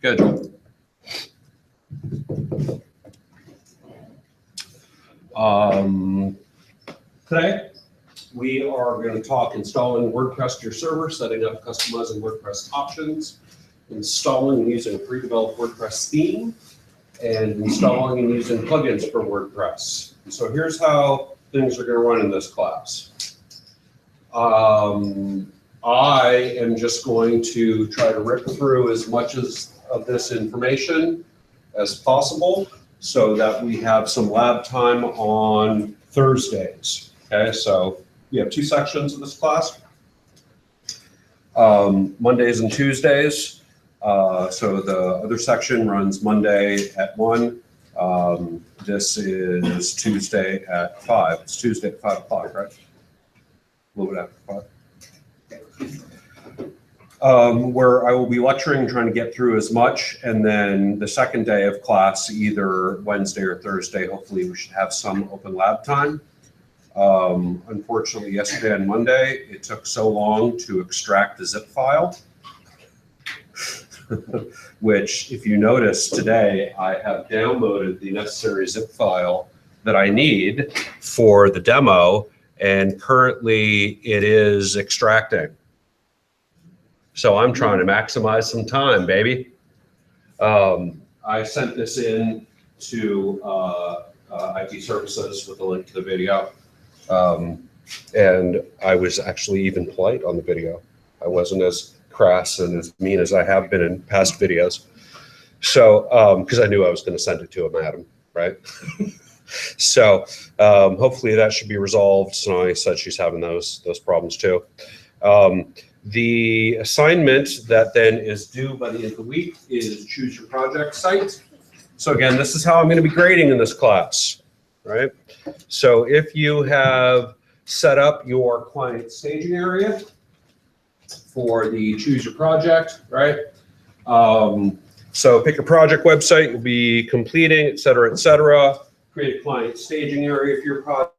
Good. Today, we are going to talk installing WordPress to your server, setting up customizing WordPress options, installing and using a pre-developed WordPress theme, and installing and using plugins for WordPress. So here's how things are going to run in this class. I am just going to try to rip through as much of this information as possible so that we have some lab time on Thursdays. Okay, so we have two sections of this class, Mondays and Tuesdays. So the other section runs Monday at 1. This is Tuesday at 5. It's Tuesday at 5 o'clock, right? A little bit after 5. Where I will be lecturing, trying to get through as much, and then the second day of class, either Wednesday or Thursday, hopefully we should have some open lab time. Unfortunately, yesterday and Monday, it took so long to extract the zip file, which, if you notice today, I have downloaded the necessary zip file that I need for the demo, and currently it is extracting. So I'm trying to maximize some time, baby. I sent this in to IT services with a link to the video. And I was actually even polite on the video. I wasn't as crass and as mean as I have been in past videos. So, because I knew I was going to send it to him, Adam, right? So hopefully that should be resolved. Sonali said she's having those problems too. The assignment that then is due by the end of the week is choose your project site. So again, this is how I'm going to be grading in this class, right? So if you have set up your client staging area for the choose your project, right? So pick a project website you'll be completing, et cetera, create a client staging area for your project,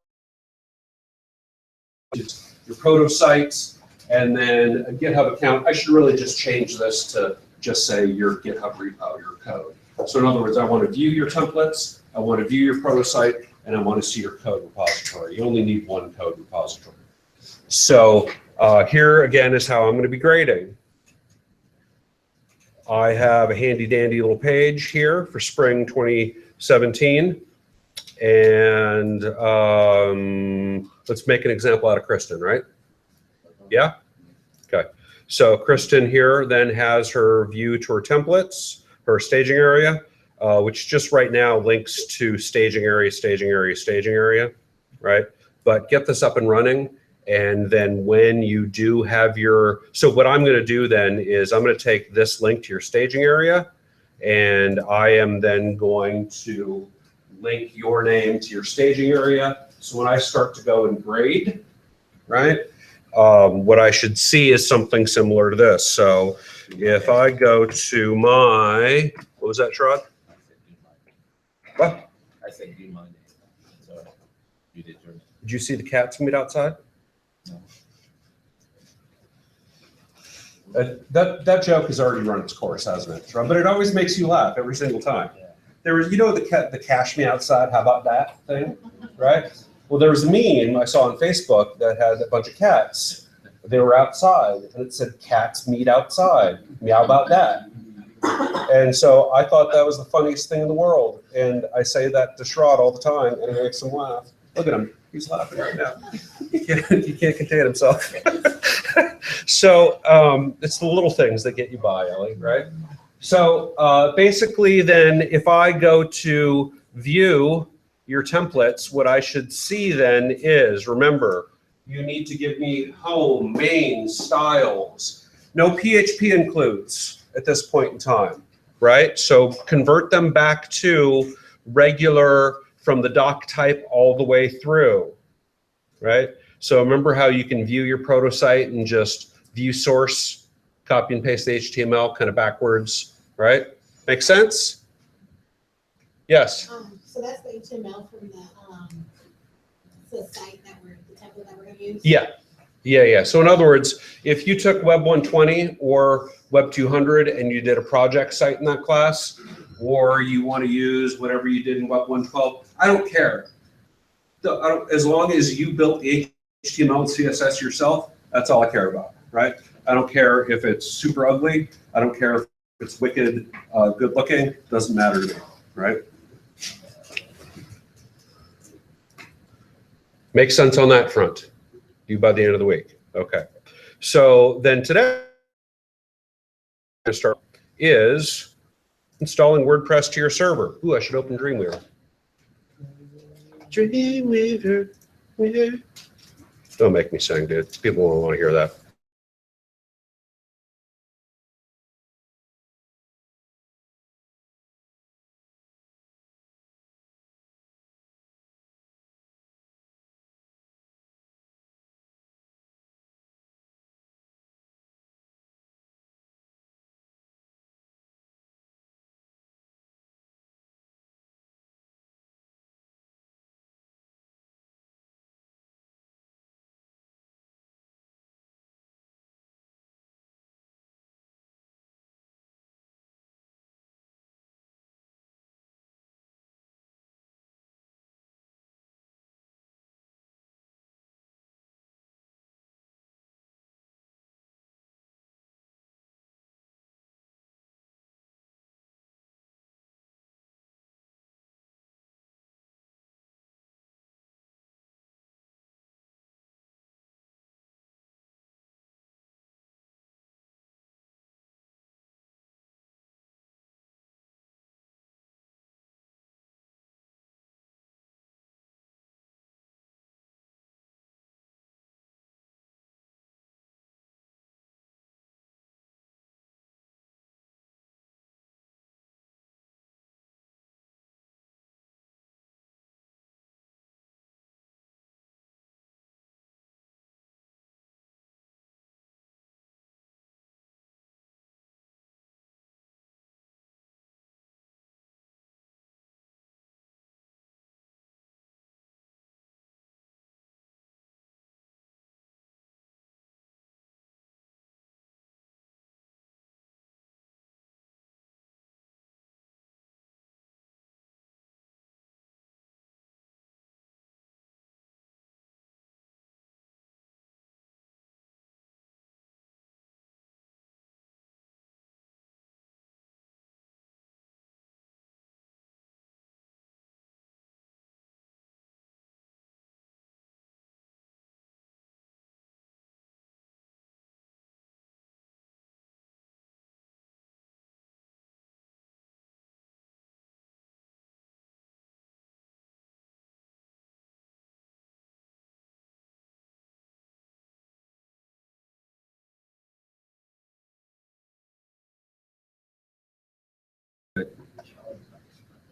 your proto sites, and then a GitHub account. I should really just change this to just say your GitHub repo, your code. So in other words, I want to view your templates, I want to view your proto site, and I want to see your code repository. You only need one code repository. So here again is how I'm going to be grading. I have a handy dandy little page here for spring 2017. And let's make an example out of Kristen, right? Yeah? Okay. So Kristen here then has her view to her templates, her staging area, which just right now links to staging area, right? But get this up and running. And then when you do have your, so what I'm going to do then is I'm going to take this link to your staging area, and I am then going to link your name to your staging area. So when I start to go and grade, right, what I should see is something similar to this. So if I go to my, what was that, Sherrod? What? I said do my name. So you did your name. Did you see the cats meet outside? No. That joke has already run its course, hasn't it? But it always makes you laugh every single time. Yeah. There was, you know, the cash me outside, how about that thing, right? Well, there was a meme I saw on Facebook that had a bunch of cats. They were outside, and it said, "Cats meet outside. Meow about that." And so I thought that was the funniest thing in the world. And I say that to Sherrod all the time, and it makes him laugh. Look at him. He's laughing right now. He can't contain himself. So it's the little things that get you by, Ellie, right? So basically then, if I go to view your templates, what I should see then is, remember, you need to give me home, main, styles. No PHP includes at this point in time, right? So convert them back to regular from the doc type all the way through, right? So remember how you can view your proto site and just view source, copy and paste the HTML kind of backwards, right? Make sense? Yes. So that's the HTML from the site that the template that we're going to use? Yeah. Yeah. So in other words, if you took Web 120 or Web 200 and you did a project site in that class, or you want to use whatever you did in Web 112, I don't care. As long as you built the HTML and CSS yourself, that's all I care about, right? I don't care if it's super ugly. I don't care if it's wicked, good looking. Doesn't matter to me, right? Makes sense on that front. You by the end of the week. Okay. So then today, start is installing WordPress to your server. Ooh, I should open Dreamweaver. Dreamweaver. Don't make me sing, dude. People won't want to hear that.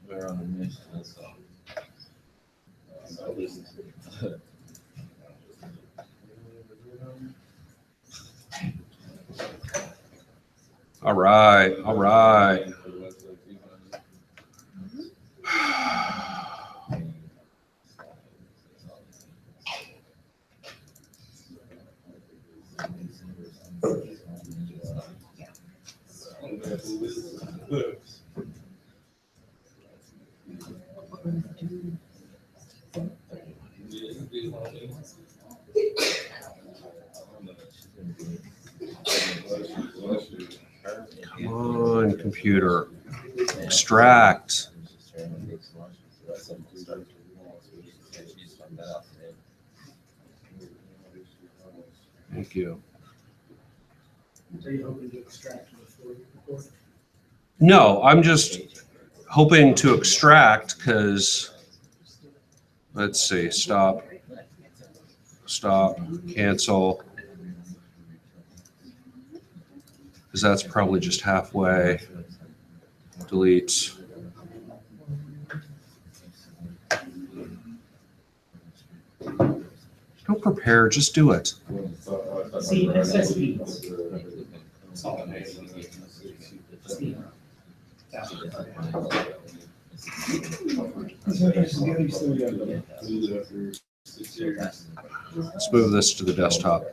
We're on a mission, so. All right. All right. Come on, computer. Extract. Thank you. Are you hoping to extract before you record? No, I'm just hoping to extract because, let's see, stop, cancel. Because that's probably just halfway. Delete. Don't prepare, just do it. See, it says speeds. Let's move this to the desktop.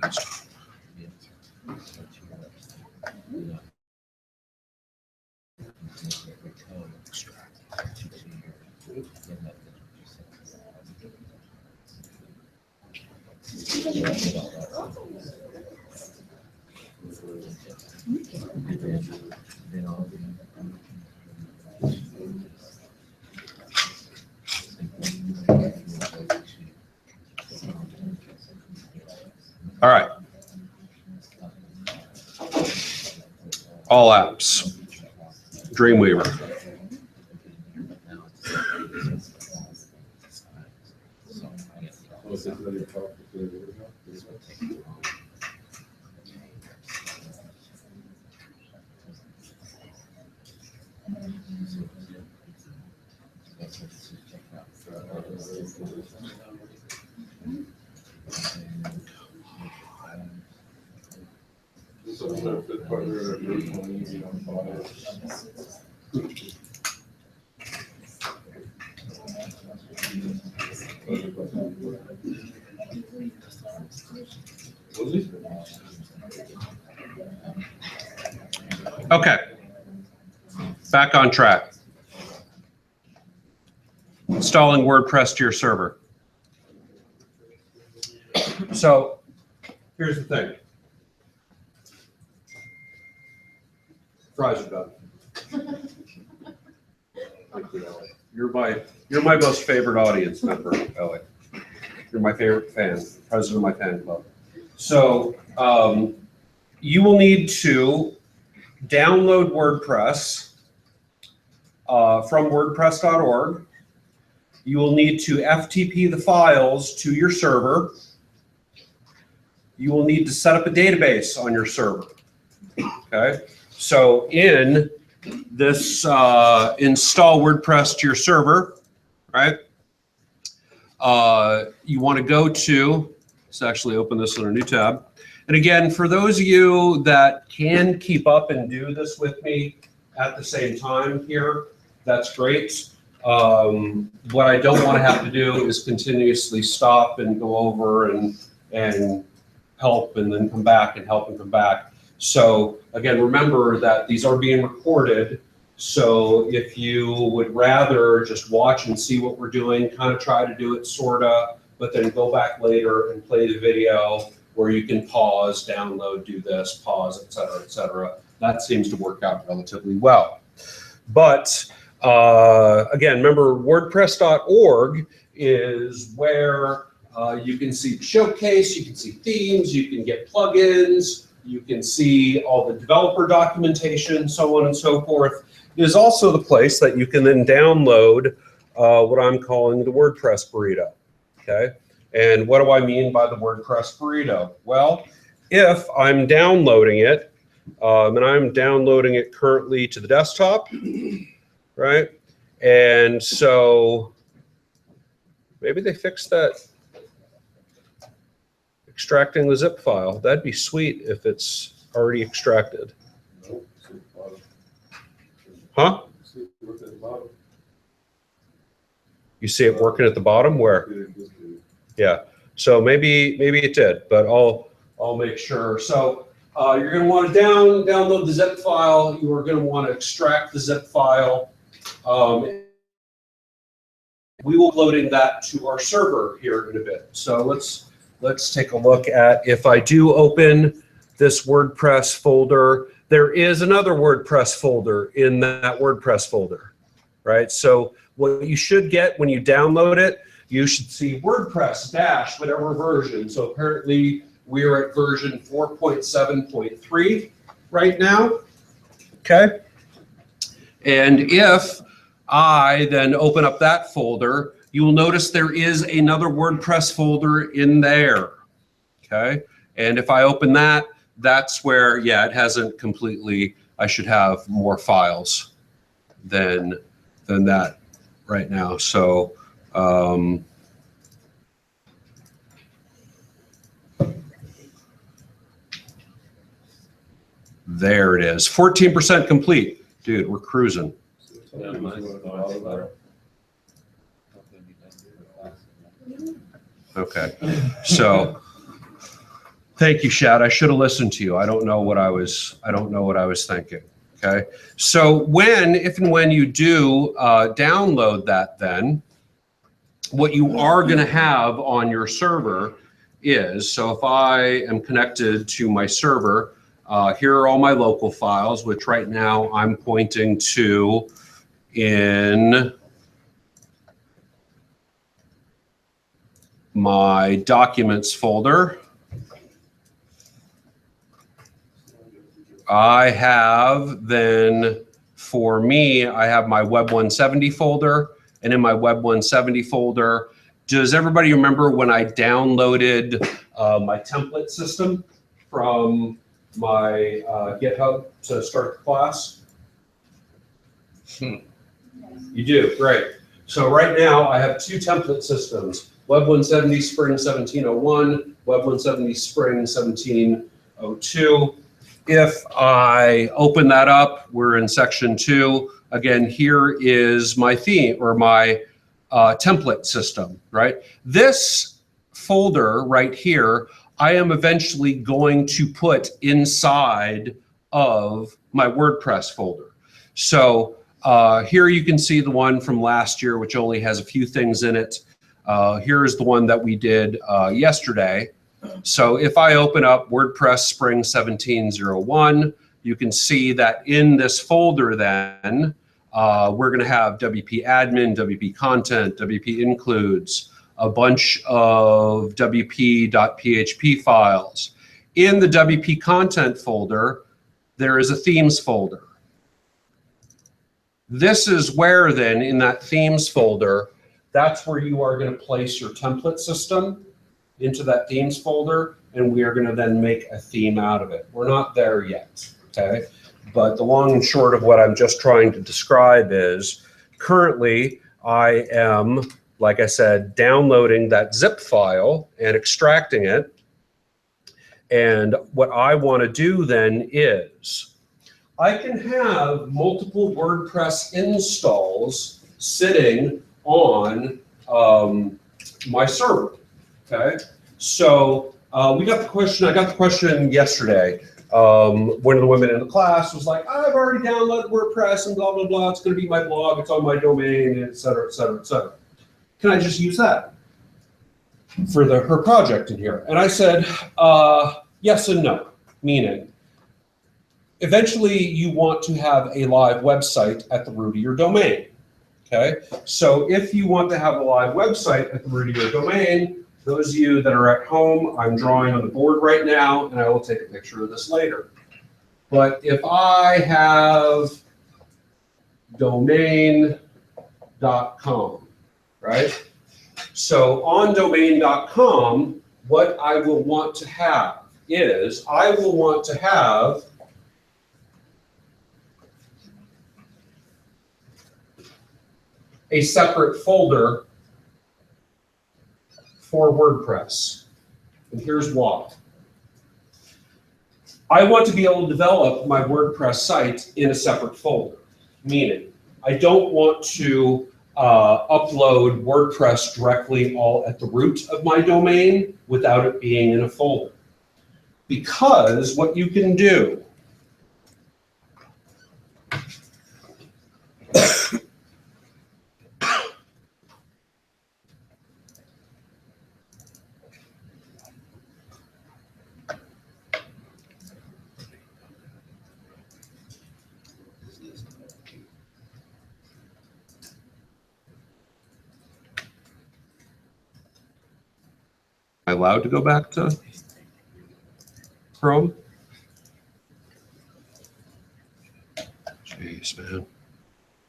organized. All right. All apps. Dreamweaver. Okay. Back on track. Installing WordPress to your server. So here's the thing. Fries are done. Thank you, Ellie. You're my most favorite audience member, Ellie. You're my favorite fan, president of my fan club. So you will need to download WordPress from wordpress.org. You will need to FTP the files to your server. You will need to set up a database on your server. Okay, so in this install WordPress to your server, right? You want to go to, let's actually open this in a new tab. And again, for those of you that can keep up and do this with me at the same time here, that's great. What I don't want to have to do is continuously stop and go over and help and then come back and help and come back. So again, remember that these are being recorded. So if you would rather just watch and see what we're doing, kind of try to do it sorta, but then go back later and play the video where you can pause, download, do this, pause, et cetera, et cetera. That seems to work out relatively well. But again, remember WordPress.org is where you can see the showcase, you can see themes, you can get plugins, you can see all the developer documentation, so on and so forth. It is also the place that you can then download what I'm calling the WordPress burrito, okay? And what do I mean by the WordPress burrito? Well, if I'm downloading it, and I'm downloading it currently to the desktop, right? And so maybe they fixed that extracting the zip file. That'd be sweet if it's already extracted. Huh? You see it working at the bottom? Where? Yeah. So maybe it did, but I'll make sure. So you're going to want to download the zip file. You are going to want to extract the zip file. We will be loading that to our server here in a bit. So let's take a look at, if I do open this WordPress folder, there is another WordPress folder in that WordPress folder, right? So what you should get when you download it, you should see WordPress dash whatever version. So apparently we're at version 4.7.3 right now, okay? And if I then open up that folder, you will notice there is another WordPress folder in there, okay? And if I open that, that's where, yeah, it hasn't completely, I should have more files than that right now. So there it is, 14% complete. Dude, we're cruising. Okay, so Thank you, Shad. I should have listened to you. I don't know what I was thinking. Okay. So if and when you do download that, then what you are going to have on your server is, so if I am connected to my server, here are all my local files, which right now I'm pointing to in my documents folder. I have then, for me, I have my WEB170 folder, and in my WEB170 folder, does everybody remember when I downloaded my template system from my GitHub to start the class? You do, great. So right now I have two template systems, WEB170 Spring 1701, WEB170 Spring 1702. If I open that up, we're in section 2. Again, here is my theme or my template system, right? This folder right here, I am eventually going to put inside of my WordPress folder. So here you can see the one from last year, which only has a few things in it. Here is the one that we did yesterday. So if I open up WordPress Spring 1701, you can see that in this folder then, we're going to have WP admin, WP content, WP includes, a bunch of WP.php files. In the WP content folder, there is a themes folder. This is where then in that themes folder, that's where you are going to place your template system into that themes folder, and we are going to then make a theme out of it. We're not there yet, okay? But the long and short of what I'm just trying to describe is currently I am, like I said, downloading that zip file and extracting it. And what I want to do then is I can have multiple WordPress installs sitting on my server. Okay, so I got the question yesterday. One of the women in the class was like, I've already downloaded WordPress and blah, blah, blah. It's going to be my blog. It's on my domain, et cetera, et cetera, et cetera. Can I just use that for her project in here? And I said, yes and no, meaning eventually you want to have a live website at the root of your domain. Okay, so if you want to have a live website at the root of your domain, those of you that are at home, I'm drawing on the board right now, and I will take a picture of this later. But if I have domain.com, right? So on domain.com, what I will want to have is I will want to have a separate folder for WordPress. And here's why. I want to be able to develop my WordPress site in a separate folder, meaning I don't want to upload WordPress directly all at the root of my domain without it being in a folder. Because what you can do Am I allowed to go back to Chrome? Jeez, man.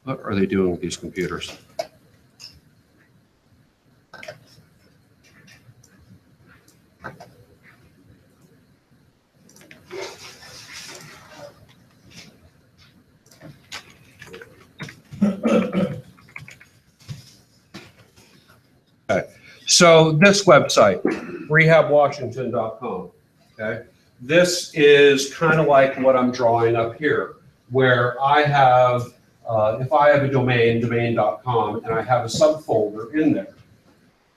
What are they doing with these computers? Okay. So this website, rehabwashington.com, okay? This is kind of like what I'm drawing up here, where I have, if I have a domain, domain.com, and I have a subfolder in there.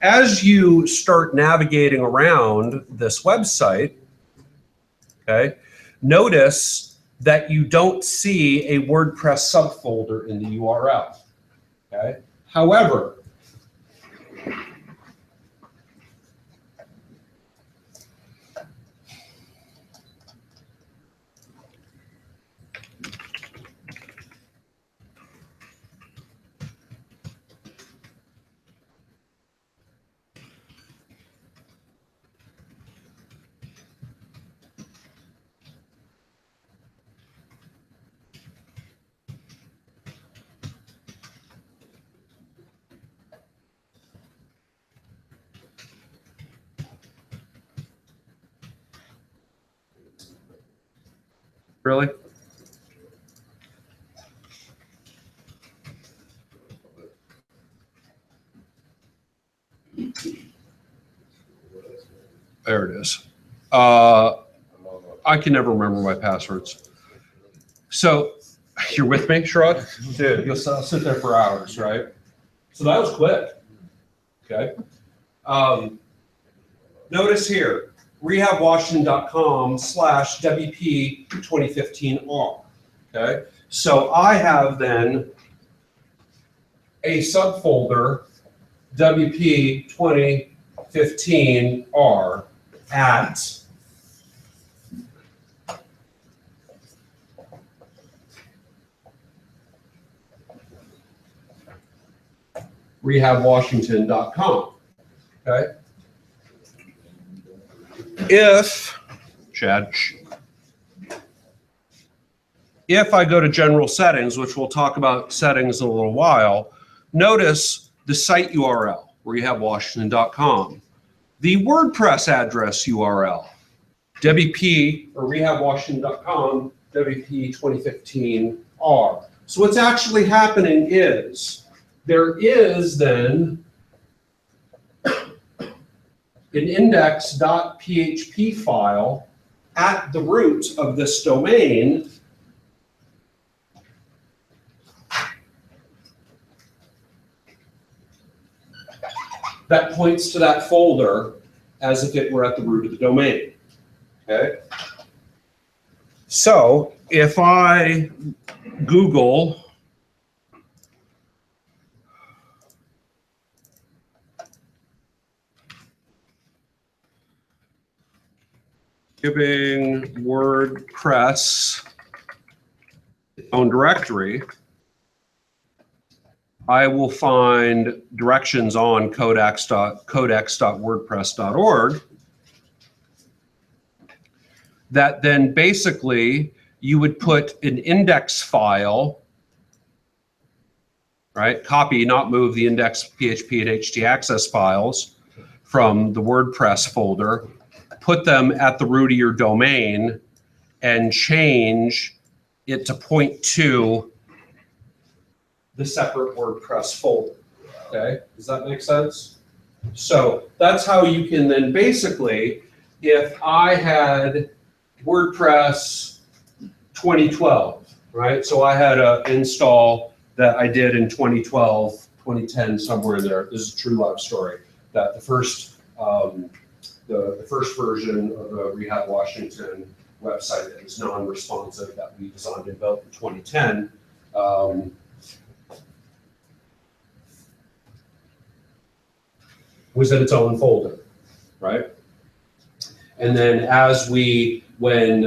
As you start navigating around this website, okay? Notice that you don't see a WordPress subfolder in the URL, okay? However, really? There it is. I can never remember my passwords. So you're with me, Sherrod? Dude, you'll sit there for hours, right? So that was quick, okay? Notice here, rehabwashington.com/WP2015R, okay? So I have then a subfolder WP2015R at rehabwashington.com, okay? If, Chad, if I go to general settings, which we'll talk about settings in a little while, notice the site URL, rehabwashington.com, the WordPress address URL, WP or rehabwashington.com, WP2015R. So what's actually happening is there is then an index.php file at the root of this domain that points to that folder as if it were at the root of the domain, okay? So if I Google giving WordPress its own directory, I will find directions on codex.wordpress.org that then basically you would put an index file, right? Copy, not move the index PHP and htaccess files from the WordPress folder, put them at the root of your domain and change it to point to the separate WordPress folder, okay? Does that make sense? So that's how you can then basically, if I had WordPress 2012, right? So I had an install that I did in 2012, 2010, somewhere in there. This is a true life story. That the first version of the Rehab Washington website that was non-responsive that we designed and built in 2010. Was in its own folder, right? And then when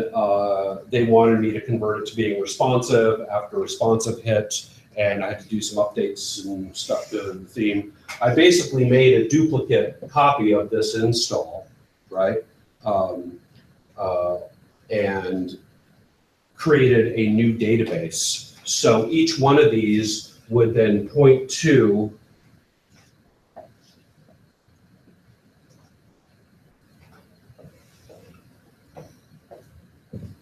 they wanted me to convert it to being responsive after responsive hit, and I had to do some updates and stuff to the theme, I basically made a duplicate copy of this install, right? And created a new database. So each one of these would then point to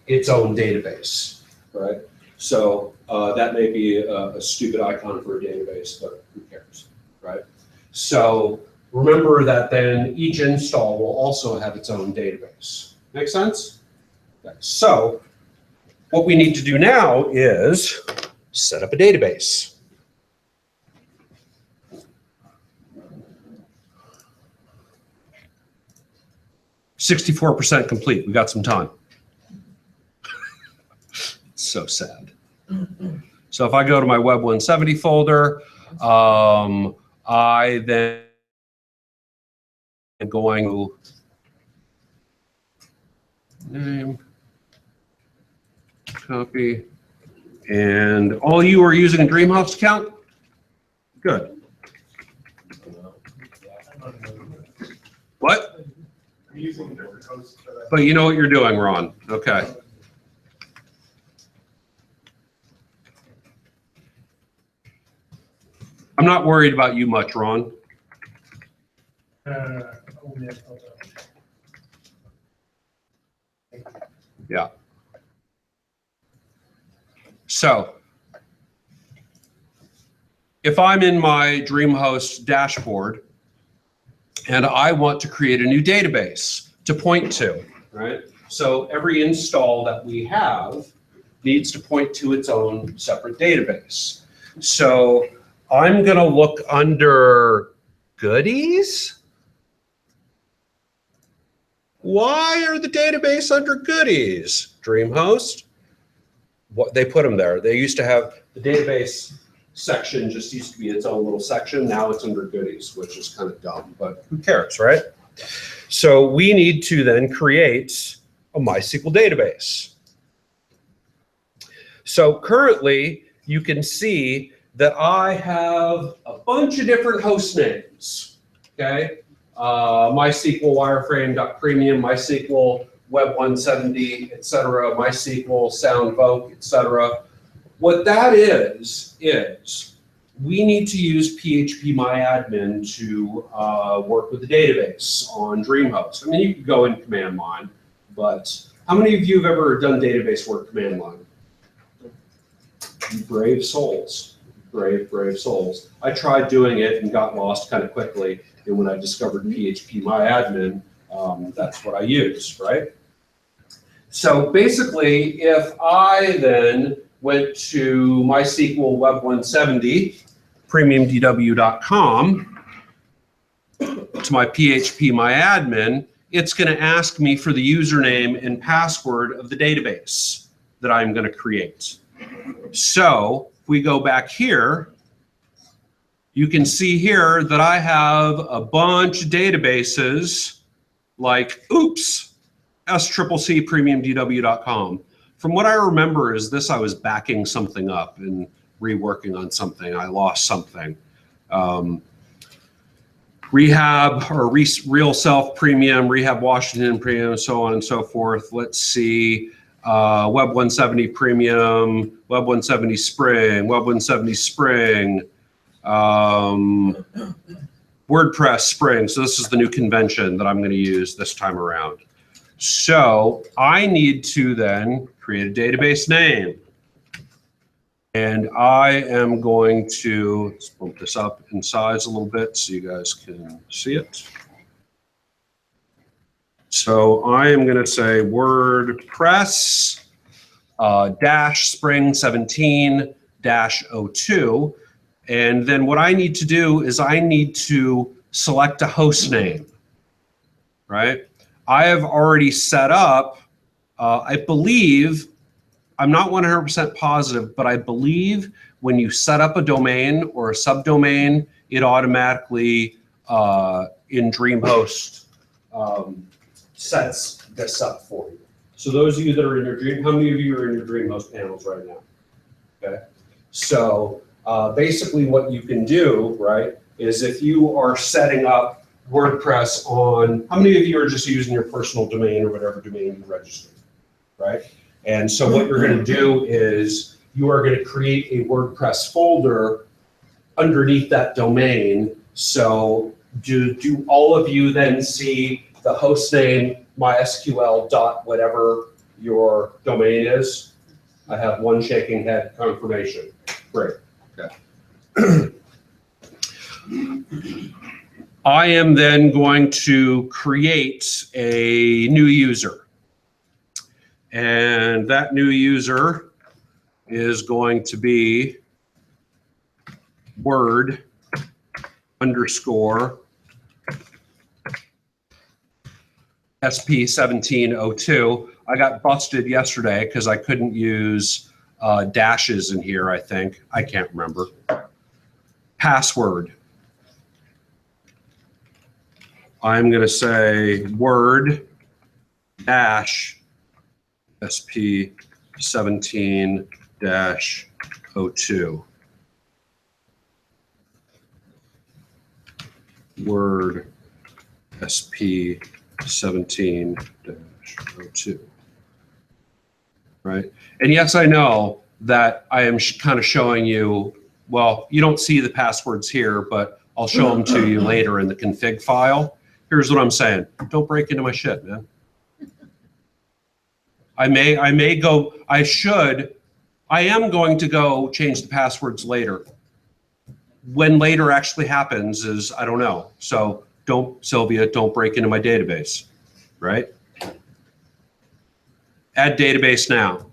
its own database, right? So that may be a stupid icon for a database, but who cares, right? So remember that then each install will also have its own database. Make sense? Okay. So what we need to do now is set up a database. "64% complete, we got some time." It's so sad. So if I go to my Web170 folder, I then am going to name, copy, and all you are using a Dreamhost account? Good. What? I'm using different hosts for that. But you know what you're doing, Ron. Okay. I'm not worried about you much, Ron. Yeah. So if I'm in my Dreamhost dashboard and I want to create a new database to point to, right? So every install that we have needs to point to its own separate database. So I'm going to look under goodies. Why are the database under goodies? Dreamhost. What they put them there. They used to have the database section just used to be its own little section. Now it's under goodies, which is kind of dumb, but who cares, right? So we need to then create a MySQL database. So currently you can see that I have a bunch of different host names, okay? MySQL wireframe.premium, MySQL Web170, etc., MySQL SoundVoke, etc. What that is we need to use phpMyAdmin to work with the database on Dreamhost. I mean, you could go in command line, but how many of you have ever done database work command line? You brave souls. Brave, brave souls. I tried doing it and got lost kind of quickly. And when I discovered phpMyAdmin, that's what I used, right? So basically, if I then went to MySQL Web170, premiumdw.com, to my phpMyAdmin, it's going to ask me for the username and password of the database that I'm going to create. So if we go back here, you can see here that I have a bunch of databases like, oops, SCCC premiumdw.com. From what I remember is this, I was backing something up and reworking on something. I lost something. Rehab or Real Self Premium, Rehab Washington Premium, so on and so forth. Let's see. Web170 Premium, Web170 Spring, Web170 Spring, WordPress Spring. So this is the new convention that I'm going to use this time around. So I need to then create a database name. And I am going to, let's bump this up in size a little bit so you guys can see it. So I am going to say WordPress Spring 17-02. And then what I need to do is I need to select a host name, right? I have already set up, I believe, I'm not 100% positive, but I believe when you set up a domain or a subdomain, it automatically in Dreamhost sets this up for you. So those of you that are in your how many of you are in your Dreamhost panels right now? Okay. So basically what you can do, right, is if you are setting up WordPress on, how many of you are just using your personal domain or whatever domain you registered, right? And so what you're going to do is you are going to create a WordPress folder underneath that domain. So do all of you then see the host name MySQL dot whatever your domain is? I have one shaking head confirmation. Great. Okay. I am then going to create a new user. And that new user is going to be Word _ SP1702. I got busted yesterday because I couldn't use dashes in here, I think. I can't remember. Password. I'm going to say word dash SP17-02. Word SP17-02. Right? And yes, I know that I am kind of showing you, well, you don't see the passwords here, but I'll show them to you later in the config file. Here's what I'm saying. Don't break into my shit, man. I am going to go change the passwords later. When later actually happens is, I don't know. So Sylvia, don't break into my database, right? Add database now.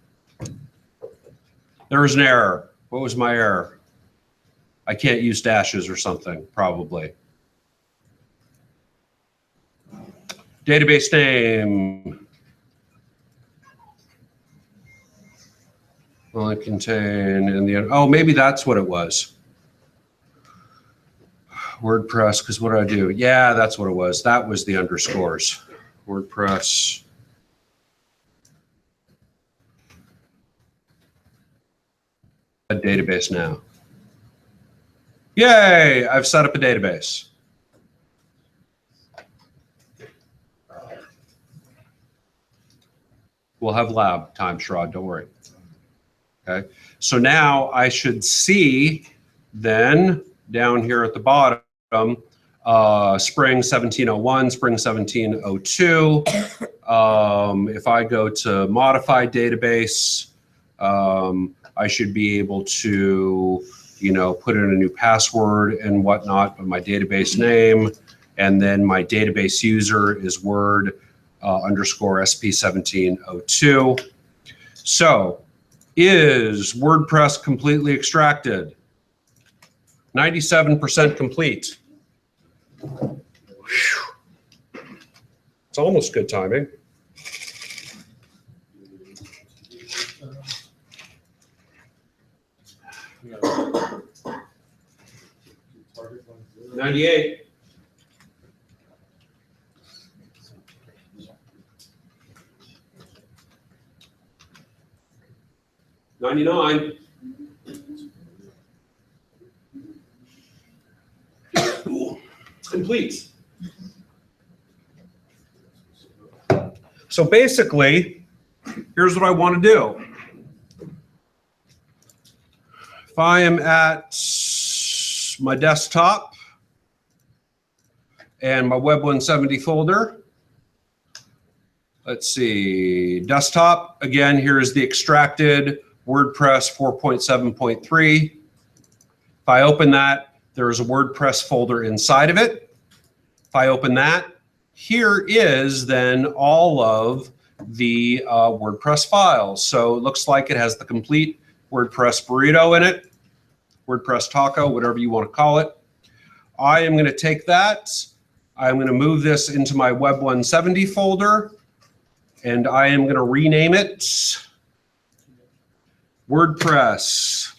There was an error. What was my error? I can't use dashes or something, probably. Database name. Only contain in the, oh, maybe that's what it was. WordPress, because what did I do? Yeah, that's what it was. That was the underscores. WordPress. A database now. Yay, I've set up a database. We'll have lab time, Sherrod, don't worry. Okay, so now I should see then down here at the bottom, Spring 1701, Spring 1702. If I go to modify database, I should be able to, put in a new password and whatnot, but my database name, and then my database user is word underscore SP1702. So is WordPress completely extracted? 97% complete. Whew. It's almost good timing. $98. $99. It's complete. So basically, here's what I want to do. If I am at my desktop and my Web170 folder, let's see, desktop, again, here's the extracted WordPress 4.7.3. If I open that, there is a WordPress folder inside of it. If I open that, here is then all of the WordPress files. So it looks like it has the complete WordPress burrito in it, WordPress taco, whatever you want to call it. I am going to take that. I'm going to move this into my Web170 folder, and I am going to rename it WordPress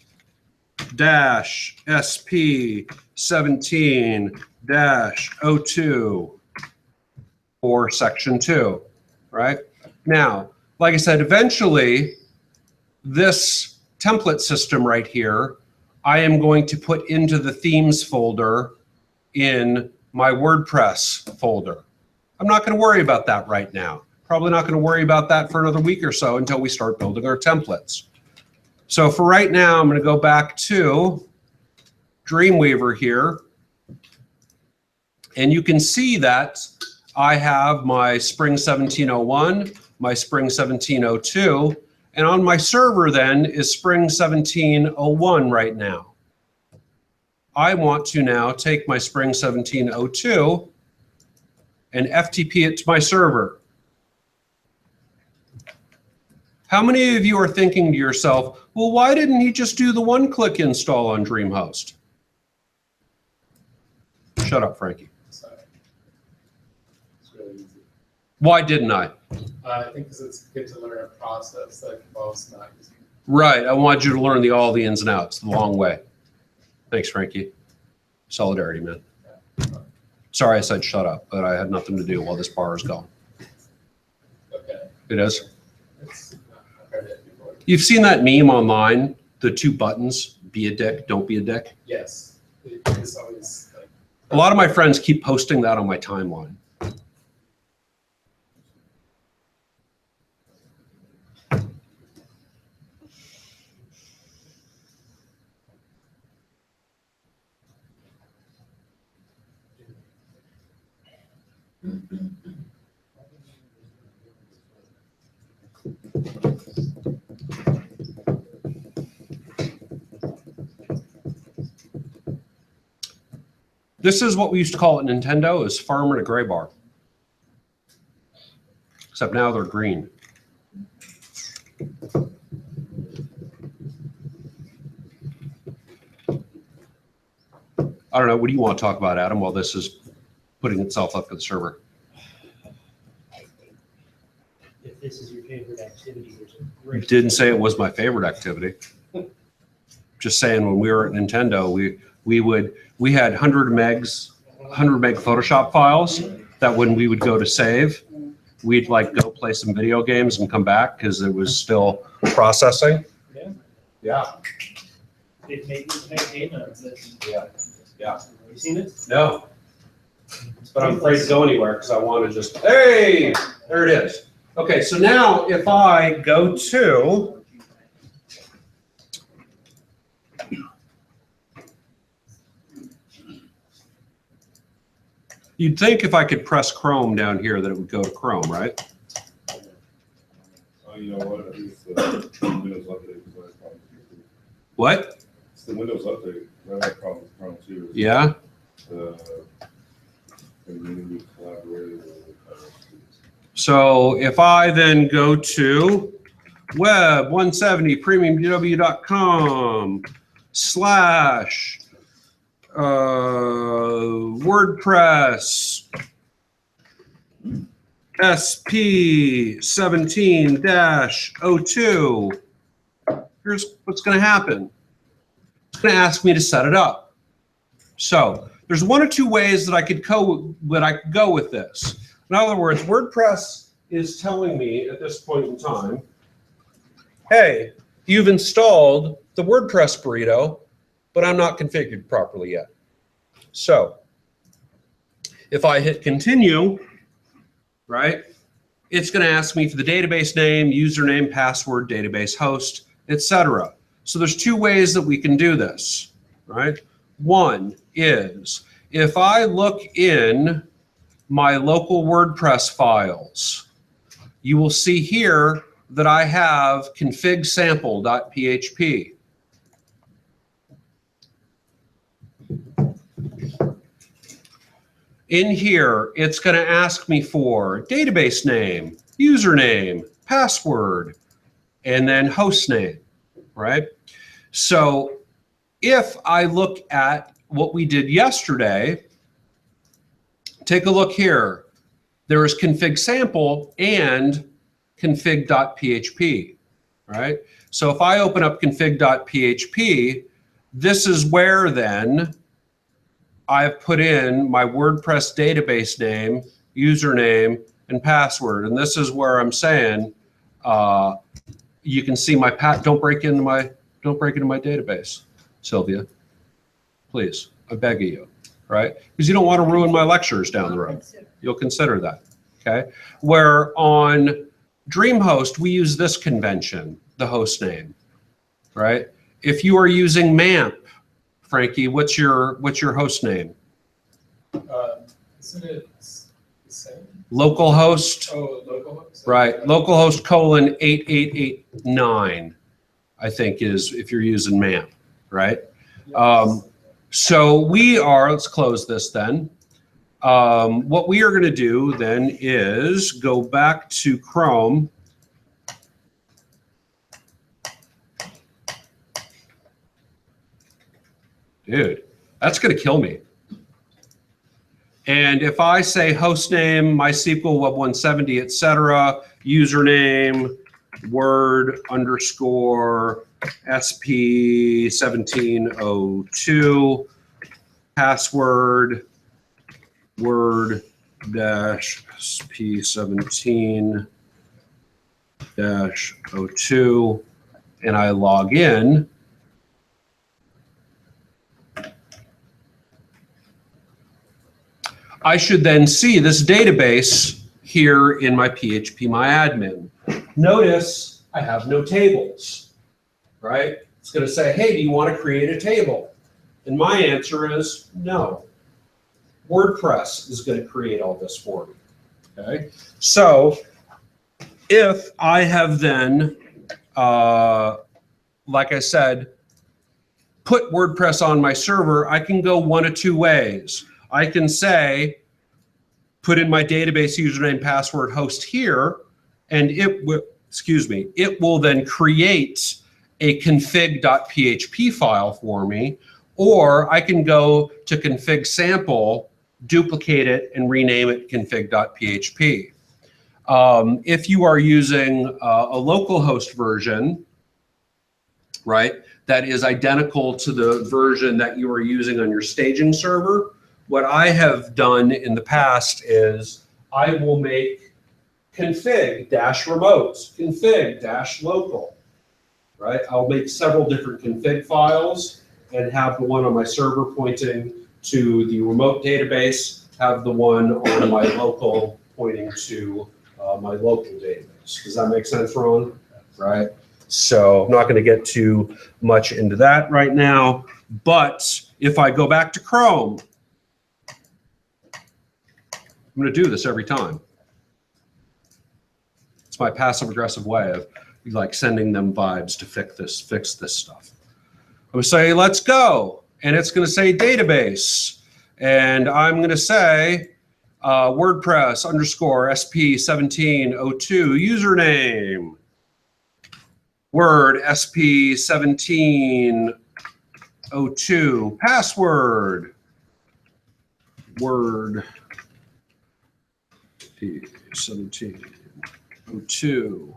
SP17-02 for section 2, right? Now, like I said, eventually this template system right here, I am going to put into the themes folder in my WordPress folder. I'm not going to worry about that right now. Probably not going to worry about that for another week or so until we start building our templates. So for right now, I'm going to go back to Dreamweaver here. And you can see that I have my Spring 1701, my Spring 1702, and on my server then is Spring 1701 right now. I want to now take my Spring 1702 and FTP it to my server. How many of you are thinking to yourself, well, why didn't he just do the one-click install on DreamHost? Shut up, Frankie. Why didn't I? I think because it's good to learn a process that involves not using. Right. I wanted you to learn all the ins and outs the long way. Thanks, Frankie. Solidarity, man. Sorry I said shut up, but I had nothing to do while this bar is going. Okay. It is. I've heard it before. You've seen that meme online, the two buttons, be a dick, don't be a dick. Yes. It's always like. A lot of my friends keep posting that on my timeline. This is what we used to call at Nintendo is Farmer and a Gray Bar. Except now they're green. I don't know. What do you want to talk about, Adam, while this is putting itself up to the server? If this is your favorite activity, there's a great. Didn't say it was my favorite activity. Just saying, when we were at Nintendo, we had 100 meg Photoshop files that when we would go to save, we'd like go play some video games and come back because it was still processing. Yeah. Yeah. It made me pay game of it. Yeah. Yeah. Have you seen it? No. But I'm afraid to go anywhere because I want to just, hey, there it is. Okay, so now if I go to, you'd think if I could press Chrome down here that it would go to Chrome, right? Oh, you know what? It's the Windows update. What? It's the Windows update. I have problems with Chrome too. Yeah? And then we collaborated with So if I then go to web170 premiumdw.com / WordPress SP17-02. Here's what's going to happen. It's going to ask me to set it up. So there's one or two ways that I could go with this. In other words, WordPress is telling me at this point in time, hey, you've installed the WordPress burrito, but I'm not configured properly yet. So if I hit continue, right, it's going to ask me for the database name, username, password, database host, etc. So there's two ways that we can do this, right? One is if I look in my local WordPress files, you will see here that I have config sample.php. In here, it's going to ask me for database name, username, password, and then host name, right? So if I look at what we did yesterday, take a look here. There is config sample and config.php, right? So if I open up config.php, this is where then I've put in my WordPress database name, username, and password. And this is where I'm saying, you can see my don't break into my database, Sylvia. Please, I beg of you, right? Because you don't want to ruin my lectures down the road. You'll consider that, okay? Where on DreamHost, we use this convention, the host name, right? If you are using MAMP, Frankie, what's your host name? Isn't it the same? Localhost, Oh, localhost. right? Localhost :8889, I think is if you're using MAMP, right? So we are, let's close this then. What we are going to do then is go back to Chrome. Dude, that's going to kill me. And if I say hostname, MySQL, Web170, etc., username, Word underscore SP1702, password, Word dash SP17 -02, and I log in, I should then see this database here in my PHPMyAdmin. Notice I have no tables, right? It's going to say, hey, do you want to create a table? And my answer is no. WordPress is going to create all this for me, okay? So if I have then, like I said, put WordPress on my server, I can go one of two ways. I can say, put in my database username, password, host here, and it will, it will then create a config.php file for me, or I can go to config sample, duplicate it, and rename it config.php. If you are using a localhost version, right, that is identical to the version that you are using on your staging server, what I have done in the past is I will make config-remote, config-local, right? I'll make several different config files and have the one on my server pointing to the remote database, have the one on my local pointing to my local database. Does that make sense, Ron? Right? So I'm not going to get too much into that right now, but if I go back to Chrome, I'm going to do this every time. It's my passive aggressive way of like sending them vibes to fix this stuff. I'm going to say, let's go. And it's going to say database. And I'm going to say WordPress underscore SP1702 username. Word SP1702 password. Word SP1702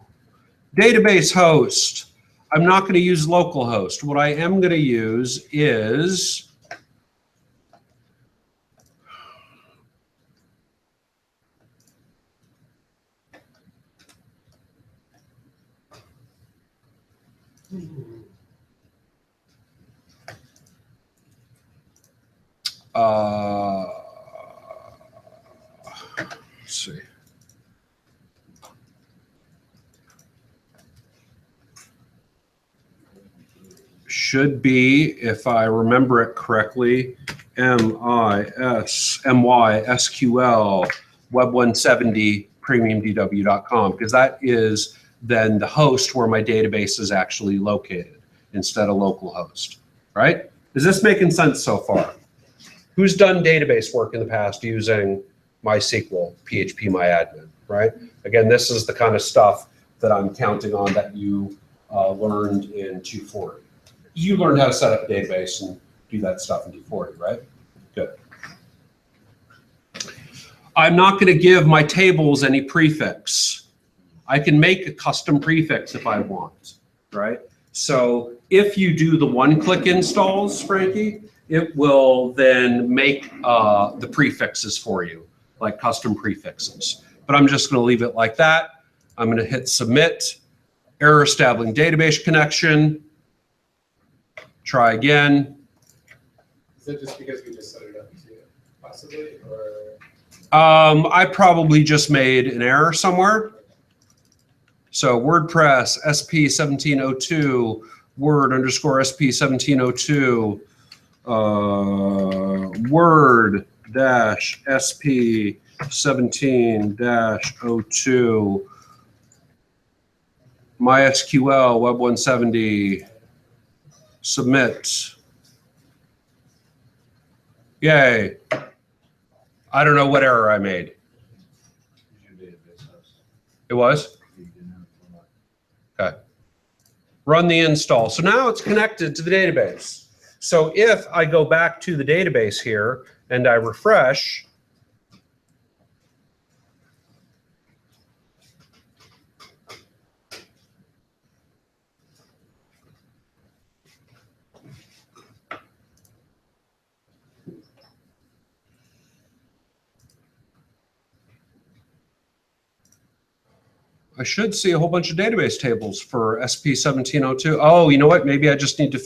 database host. I'm not going to use localhost. What I am going to use is let's see. Should be, if I remember it correctly, MySQL Web170 premiumdw.com, because that is then the host where my database is actually located instead of localhost, right? Is this making sense so far? Who's done database work in the past using MySQL, PHPMyAdmin, right? Again, this is the kind of stuff that I'm counting on that you learned in 240. You learned how to set up a database and do that stuff in 240, right? Good. I'm not going to give my tables any prefix. I can make a custom prefix if I want, right? So if you do the one-click installs, Frankie, it will then make the prefixes for you, like custom prefixes. But I'm just going to leave it like that. I'm going to hit submit, error establishing database connection. Try again. Is it just because we just set it up to possibly, or? I probably just made an error somewhere. So WordPress SP1702, Word underscore SP1702, Word dash SP17-02, MySQL Web170. Submit. Yay. I don't know what error I made. It was? Okay. Run the install. So now it's connected to the database. So if I go back to the database here and I refresh, I should see a whole bunch of database tables for SP1702. Oh, you know what? Maybe I just need to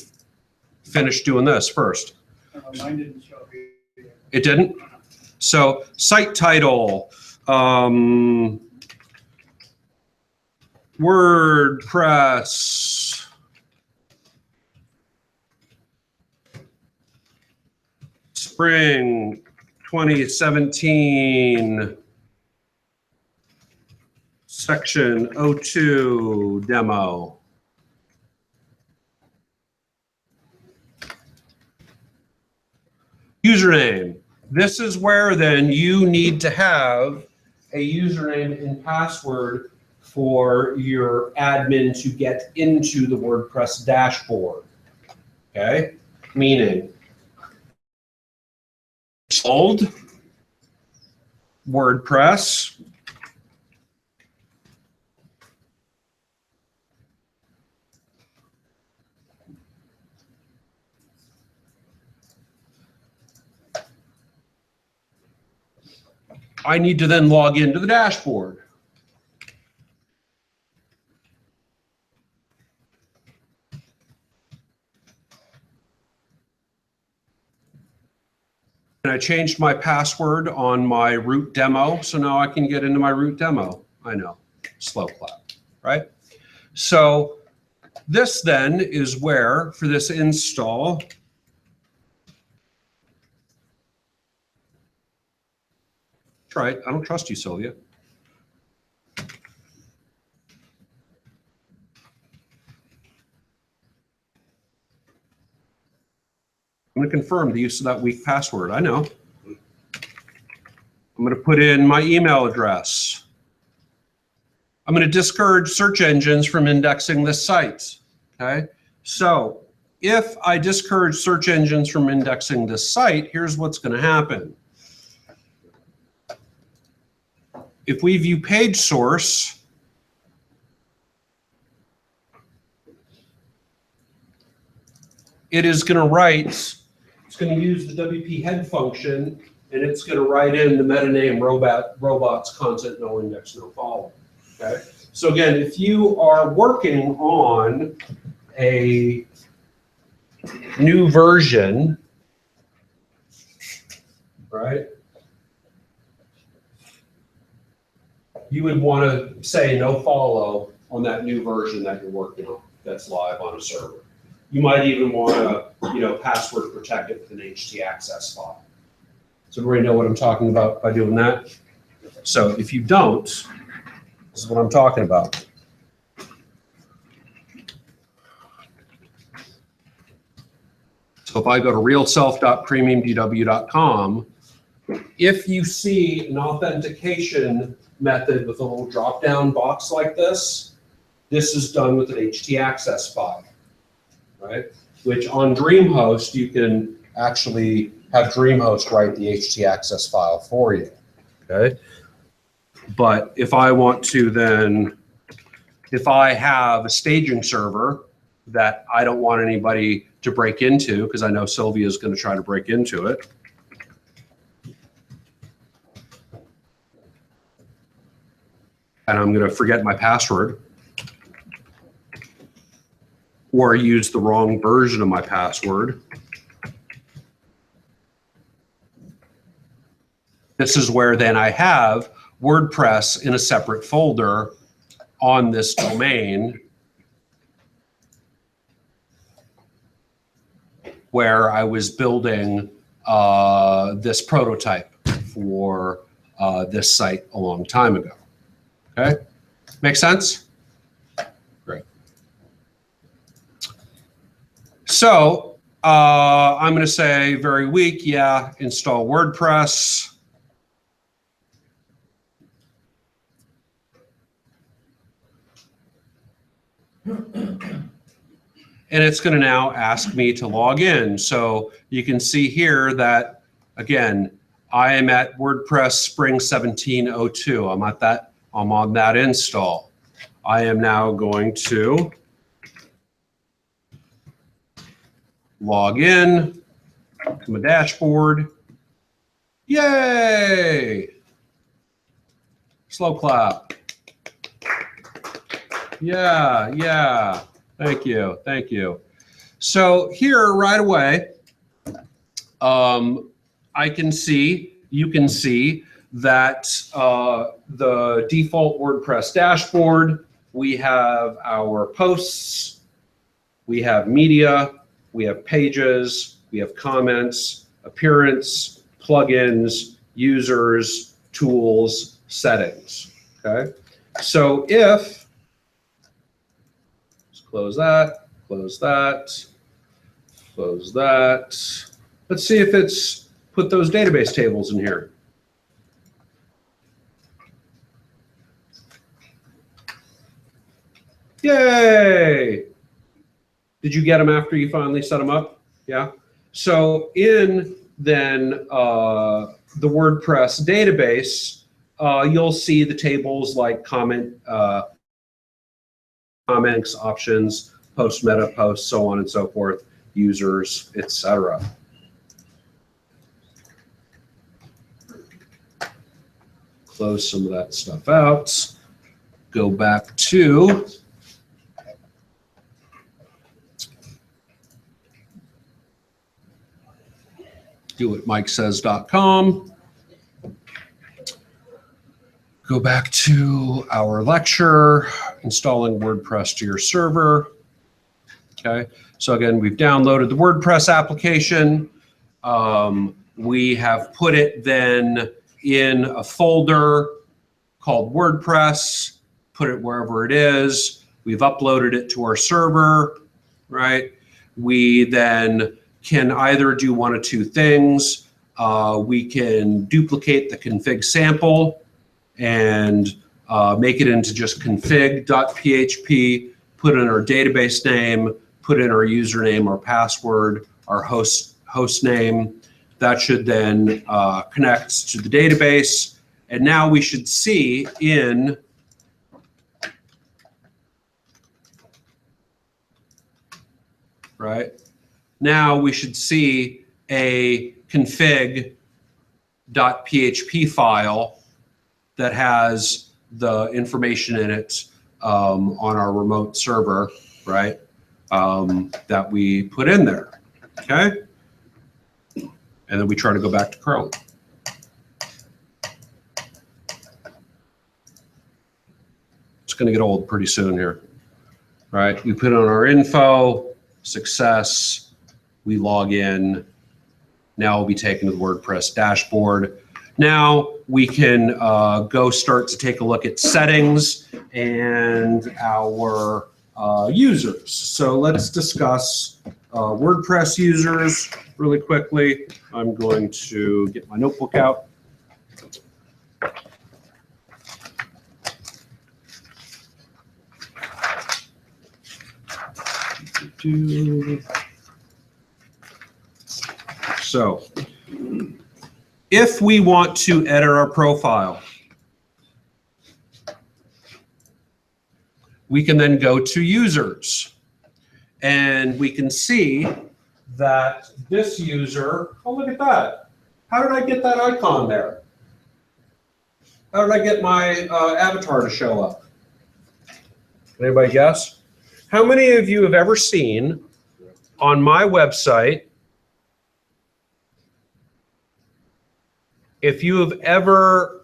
finish doing this first. Mine didn't show up here. It didn't? So site title, WordPress, Spring 2017, Section 02 demo. Username. This is where then you need to have a username and password for your admin to get into the WordPress dashboard. Okay? Meaning, old WordPress. I need to then log into the dashboard. And I changed my password on my root demo, so now I can get into my root demo. I know, slow clap, right? So this then is where, for this install, try it. I don't trust you, Sylvia. I'm going to confirm the use of that weak password. I know. I'm going to put in my email address. I'm going to discourage search engines from indexing this site. Okay. So if I discourage search engines from indexing this site, here's what's going to happen. If we view page source, it is going to write, it's going to use the WP head function, and it's going to write in the meta name robots content no index no follow. Okay. So again, if you are working on a new version, right? You would want to say no follow on that new version that you're working on that's live on a server. You might even want to, password protect it with an htaccess file. So everybody know what I'm talking about by doing that? So if you don't, this is what I'm talking about. So if I go to realself.premiumdw.com, if you see an authentication method with a little drop-down box like this, this is done with an htaccess file, right? Which on DreamHost, you can actually have DreamHost write the htaccess file for you, okay? But if I want to then, if I have a staging server that I don't want anybody to break into, because I know Sylvia is going to try to break into it, and I'm going to forget my password or use the wrong version of my password. This is where then I have WordPress in a separate folder on this domain where I was building this prototype for this site a long time ago. Okay, make sense? Great. So I'm going to say very weak, yeah, install WordPress. And it's going to now ask me to log in. So you can see here that, again, I am at WordPress Spring 17.02. I'm on that install. I am now going to log in to my dashboard. Yay! Slow clap. Yeah. Thank you. Thank you. So here right away, I can see, you can see that the default WordPress dashboard, we have our posts, we have media, we have pages, we have comments, appearance, plugins, users, tools, settings. Okay. So if, let's close that, close that, close that. Let's see if it's put those database tables in here. Yay! Did you get them after you finally set them up? Yeah. So in then the WordPress database, you'll see the tables like comments, options, post meta posts, so on and so forth, users, etc. Close some of that stuff out. Go back to dowhatmikesays.com. Go back to our lecture, installing WordPress to your server. Okay, so again, we've downloaded the WordPress application. We have put it then in a folder called WordPress, put it wherever it is. We've uploaded it to our server, right? We then can either do one of two things. We can duplicate the config sample and make it into just config.php, put in our database name, put in our username, our password, our host name. That should then connect to the database. And now we should see in right? Now we should see a config.php file that has the information in it on our remote server, right? That we put in there, okay? And then we try to go back to Chrome. It's going to get old pretty soon here, right? We put on our info, success, we log in. Now we'll be taken to the WordPress dashboard. Now we can go start to take a look at settings and our users. So let's discuss WordPress users really quickly. I'm going to get my notebook out. So if we want to edit our profile, we can then go to users and we can see that this user, oh, look at that. How did I get that icon there? How did I get my avatar to show up? Can anybody guess? How many of you have ever seen on my website, if you have ever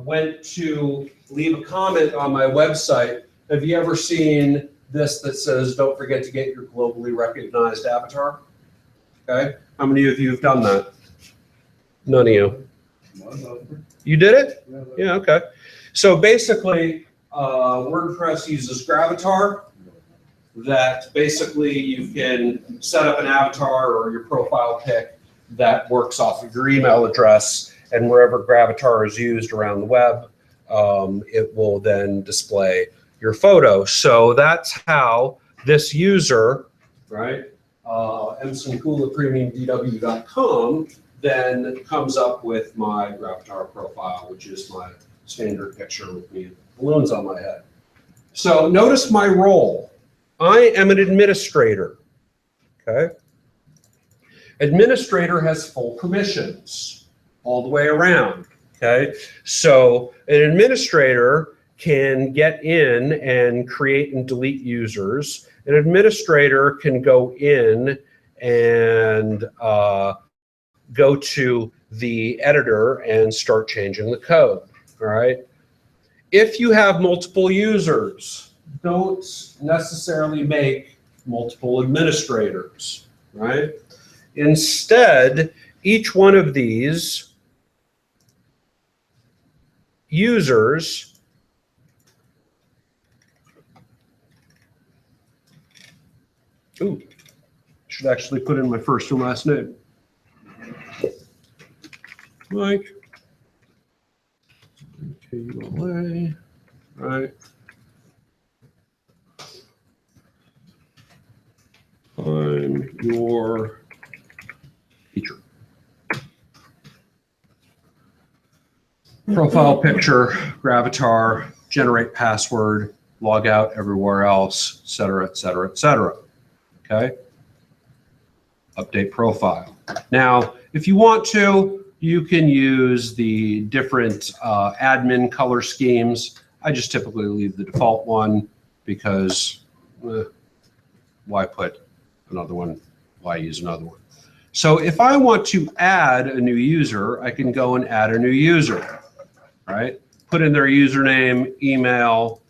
went to leave a comment on my website, have you ever seen this that says, don't forget to get your globally recognized avatar? Okay, how many of you have done that? None of you. You did it? Yeah, okay. So basically, WordPress uses Gravatar, that basically you can set up an avatar or your profile pic that works off of your email address, and wherever Gravatar is used around the web, it will then display your photo. So that's how this user, right, msonkulapremiumdw.com, then comes up with my Gravatar profile, which is my standard picture with me, balloons on my head. So notice my role. I am an administrator, okay? Administrator has full permissions all the way around, okay? So an administrator can get in and create and delete users. An administrator can go in and go to the editor and start changing the code, all right? If you have multiple users, don't necessarily make multiple administrators, right? Instead, each one of these users should actually put in my first and last name. Mike. KULA, right? I'm your teacher. Profile picture, gravatar, generate password, log out everywhere else, et cetera, et cetera, et cetera. Okay? Update profile. Now, if you want to, you can use the different admin color schemes. I just typically leave the default one because why put another one? Why use another one? So if I want to add a new user, I can go and add a new user, right? Put in their username, email,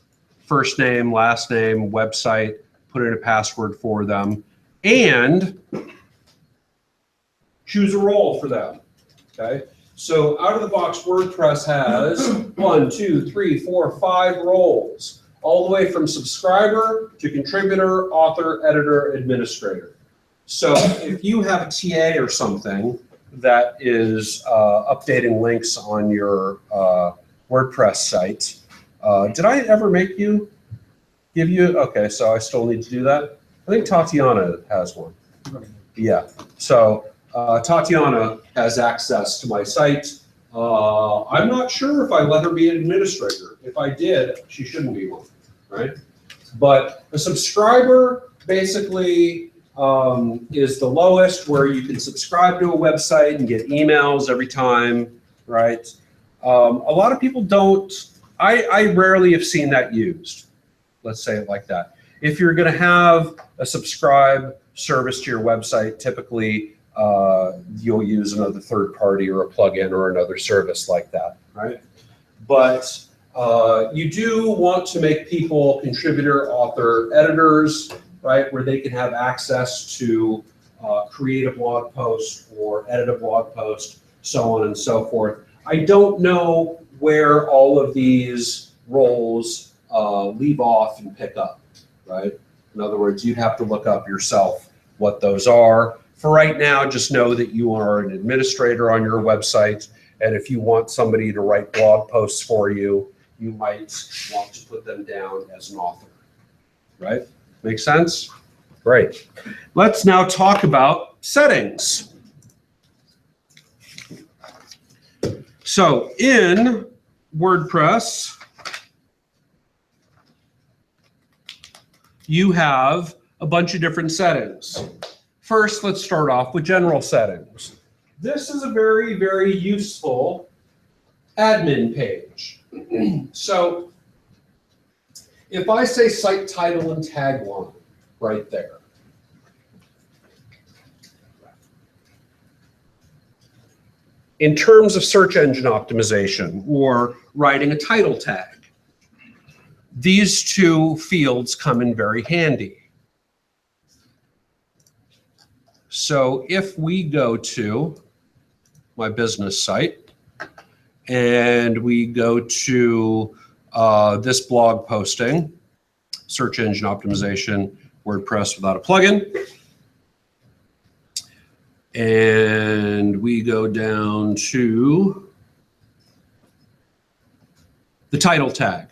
first name, last name, website, put in a password for them, and choose a role for them. Okay, so out of the box, WordPress has 1, 2, 3, 4, 5 roles, all the way from subscriber to contributor, author, editor, administrator. So if you have a TA or something that is updating links on your WordPress site, did I ever give you, okay, so I still need to do that? I think Tatiana has one. Yeah, so Tatiana has access to my site. I'm not sure if I let her be an administrator. If I did, she shouldn't be one, right? But a subscriber basically is the lowest, where you can subscribe to a website and get emails every time, right? A lot of people don't, I rarely have seen that used. Let's say it like that. If you're going to have a subscribe service to your website, typically you'll use another third party or a plugin or another service like that, right? But you do want to make people contributor, author, editors, right, where they can have access to create a blog post or edit a blog post, so on and so forth. I don't know where all of these roles leave off and pick up, right? In other words, you'd have to look up yourself what those are. For right now, just know that you are an administrator on your website, and if you want somebody to write blog posts for you, you might want to put them down as an author, right? Make sense? Great. Let's now talk about settings. So in WordPress, you have a bunch of different settings. First, let's start off with general settings. This is a very, very useful admin page. So if I say site title and tagline right there, in terms of search engine optimization or writing a title tag, these two fields come in very handy. So if we go to my business site and we go to this blog posting, search engine optimization, WordPress without a plugin, and we go down to the title tag.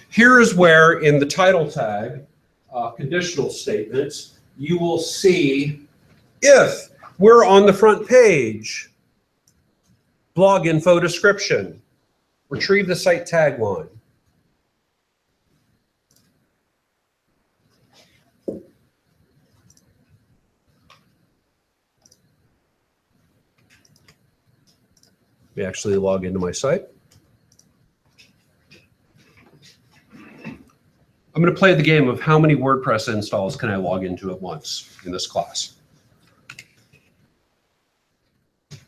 Here is where in the title tag, conditional statements, you will see if we're on the front page, blog info description, retrieve the site tagline. Let me actually log into my site. going to play the game of how many WordPress installs can I log into at once in this class?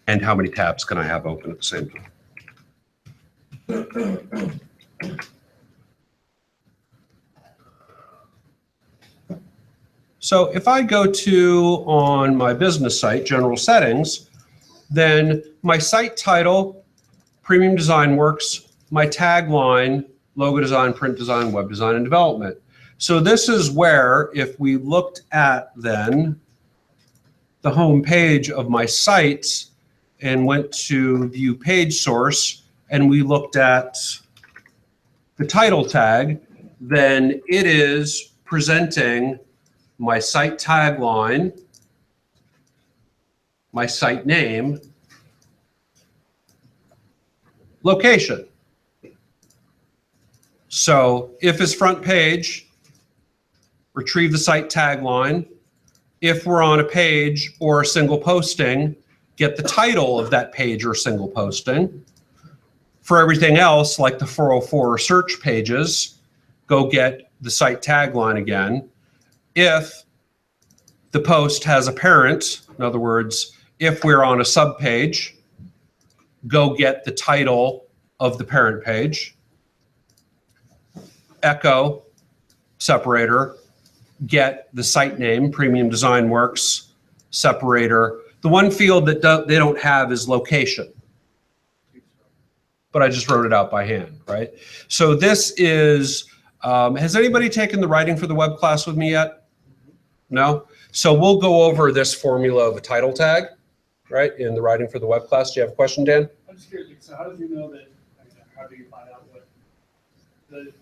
And how many tabs can I have open at the same time? So if I go to, on my business site, general settings, then my site title, Premium Design Works, my tagline, logo design, print design, web design, and development. So this is where, if we looked at then the home page of my site and went to view page source, and we looked at the title tag, then it is presenting my site tagline, my site name, location. So if it's front page, retrieve the site tagline. If we're on a page or a single posting, get the title of that page or single posting. For everything else, like the 404 search pages, go get the site tagline again. If the post has a parent, in other words, if we're on a sub page, go get the title of the parent page. Echo separator, get the site name, Premium Design Works separator. The one field that they don't have is location, but I just wrote it out by hand, right? So this is, has anybody taken the writing for the web class with me yet? No? So we'll go over this formula of a title tag, right, in the writing for the web class. Do you have a question, Dan? I'm just curious, so how did you know that, how do you find out what, the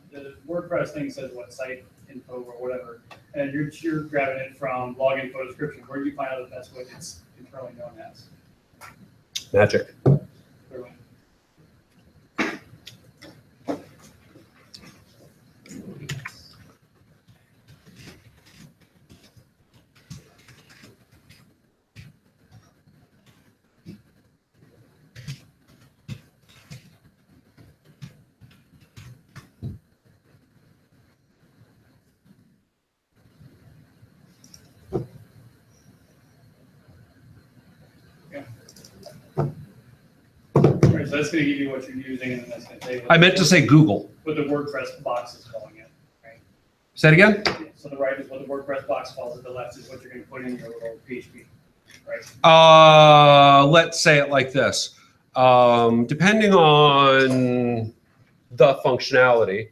WordPress thing says what site info or whatever, and you're grabbing it from login info description, where do you find out that that's what it's internally known as? Magic. Clearly. Right, so that's going to give you what you're using, and then that's going to tell you. I meant to say Google. What the WordPress box is calling it, right? Say it again? So the right is what the WordPress box calls it, the left is what you're going to put in your little PHP, right? Let's say it like this. Depending on the functionality,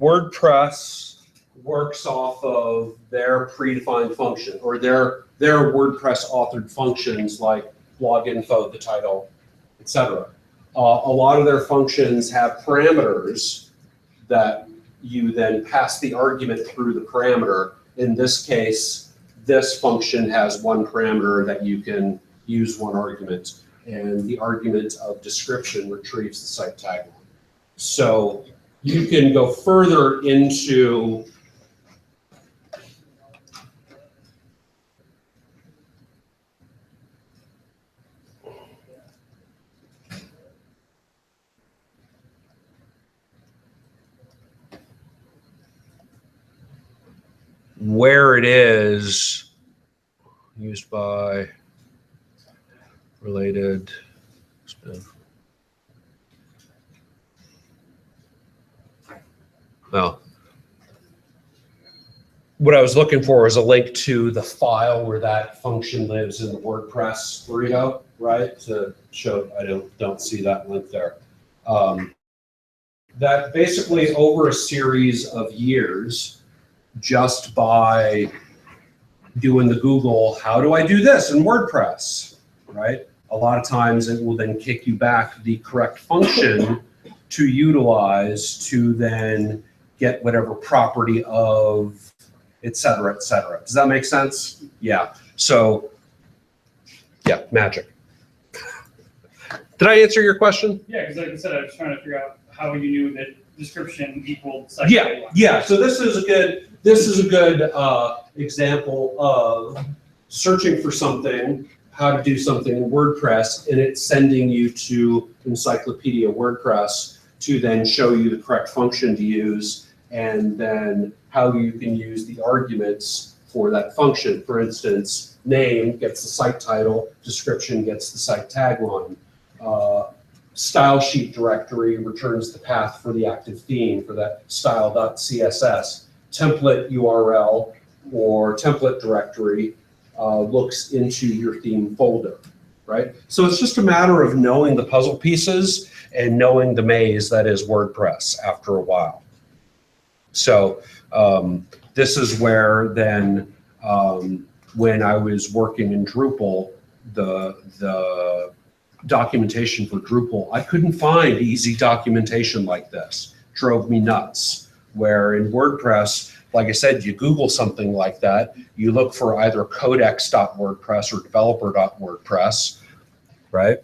WordPress works off of their predefined function, or their WordPress authored functions like blog info, the title, etc. A lot of their functions have parameters that you then pass the argument through the parameter. In this case, this function has one parameter that you can use one argument, and the argument of description retrieves the site tagline. So you can go further into where it is used by, related. Well, what I was looking for was a link to the file where that function lives in the WordPress burrito, right? To show, I don't see that link there. That basically over a series of years, just by doing the Google, how do I do this in WordPress, right? A lot of times it will then kick you back the correct function to utilize to then get whatever property of, et cetera, et cetera. Does that make sense? Yeah. So, yeah, magic. Did I answer your question? Yeah, because like I said, I was trying to figure out how you knew that description equaled site. Yeah, yeah. So this is a good example of searching for something, how to do something in WordPress, and it's sending you to Encyclopedia WordPress to then show you the correct function to use. and then how you can use the arguments for that function. For instance, name gets the site title, description gets the site tagline. Style sheet directory returns the path for the active theme for that style.css. Template URL or template directory looks into your theme folder, right? So it's just a matter of knowing the puzzle pieces and knowing the maze that is WordPress after a while. So this is where then when I was working in Drupal, the documentation for Drupal, I couldn't find easy documentation like this. Drove me nuts. Where in WordPress, like I said, you Google something like that, you look for either codex.wordpress or developer.wordpress, right?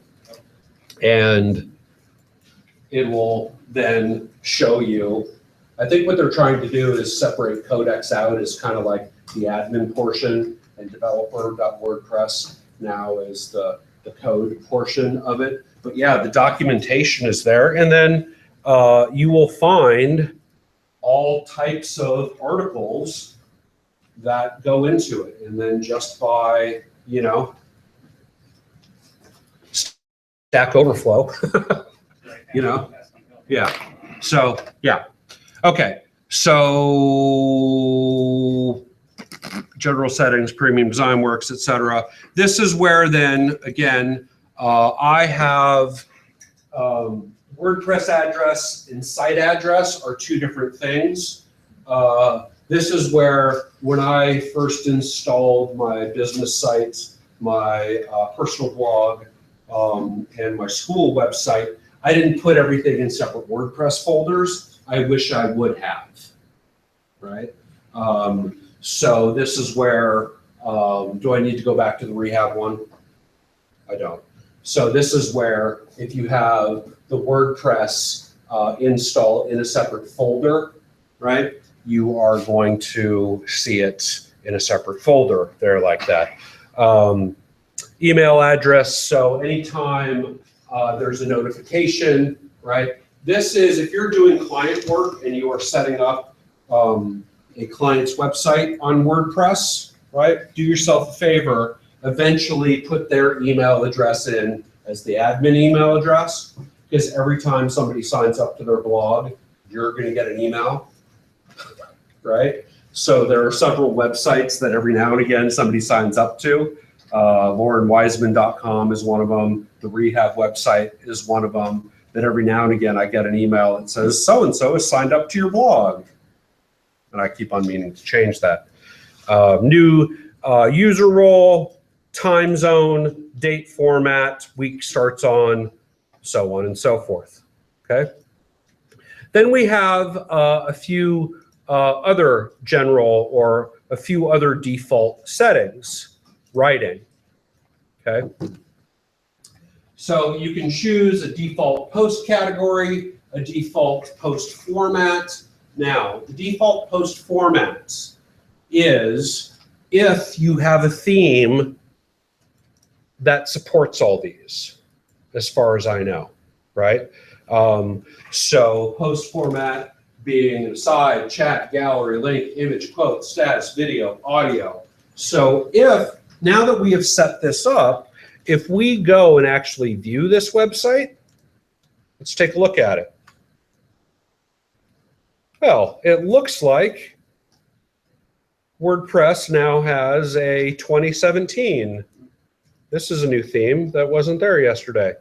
And it will then show you, I think what they're trying to do is separate codex out as kind of like the admin portion, and developer.wordpress now is the code portion of it. But yeah, the documentation is there. And then you will find all types of articles that go into it. And then just by, you know, Stack Overflow, you know, yeah. So, yeah. Okay. So general settings, premium design works, etc. This is where then, again, I have WordPress address and site address are two different things. This is where when I first installed my business site, my personal blog, and my school website, I didn't put everything in separate WordPress folders. I wish I would have, right? So this is where, do I need to go back to the rehab one? I don't. So this is where if you have the WordPress install in a separate folder, right? You are going to see it in a separate folder there like that. Email address, so anytime there's a notification, right? This is, if you're doing client work and you are setting up a client's website on WordPress, right? Do yourself a favor, eventually put their email address in as the admin email address, because every time somebody signs up to their blog, you're going to get an email, right? So there are several websites that every now and again somebody signs up to. LaurenWiseman.com is one of them. The Rehab website is one of them. That every now and again I get an email that says so-and-so has signed up to your blog. And I keep on meaning to change that. New user role, time zone, date format, week starts on, so on and so forth. Okay. Then we have a few other general or a few other default settings. Writing. Okay. So you can choose a default post category, a default post format. Now, the default post format is if you have a theme that supports all these, as far as I know, right? So post format being an aside, chat, gallery, link, image, quote, status, video, audio. So if, now that we have set this up, if we go and actually view this website, let's take a look at it. Well, it looks like WordPress now has a 2017. This is a new theme that wasn't there yesterday.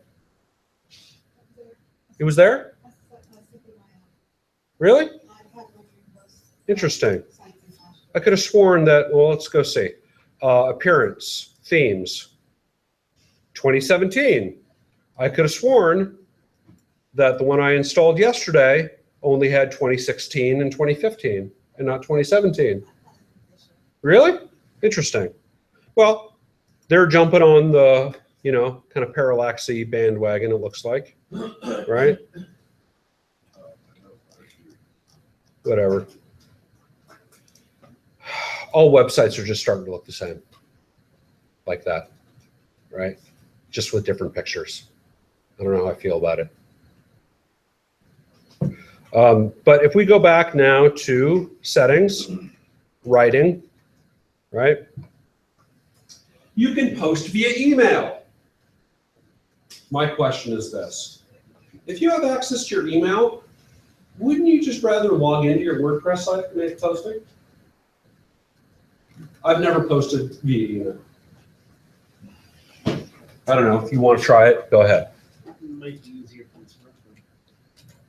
It was there? Really? Interesting. I could have sworn that, well, let's go see. Appearance, themes, 2017. I could have sworn that the one I installed yesterday only had 2016 and 2015 and not 2017. Really? Interesting. Well, they're jumping on the, you know, kind of parallaxy bandwagon, it looks like, right? Whatever. All websites are just starting to look the same, like that, right? Just with different pictures. I don't know how I feel about it. But if we go back now to settings, writing, right? You can post via email. My question is this. If you have access to your email, wouldn't you just rather log into your WordPress site and make posting? I've never posted via email. I don't know. If you want to try it, go ahead. Might be easier from the smartphone.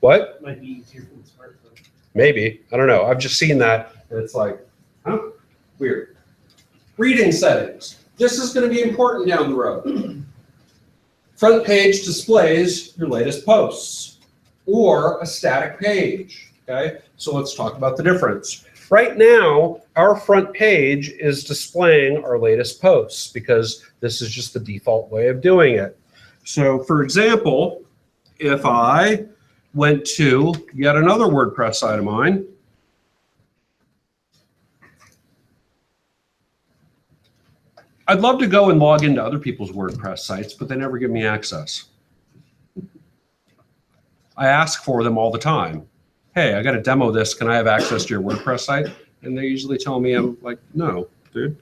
What? Might be easier from the smartphone. Maybe. I don't know. I've just seen that, and it's like, huh? Weird. Reading settings. This is going to be important down the road. Front page displays your latest posts, or a static page, okay? So let's talk about the difference. Right now, our front page is displaying our latest posts because this is just the default way of doing it. So for example, if I went to yet another WordPress site of mine, I'd love to go and log into other people's WordPress sites, but they never give me access. I ask for them all the time. Hey, I got to demo this. Can I have access to your WordPress site? And they usually tell me, I'm like, no, dude.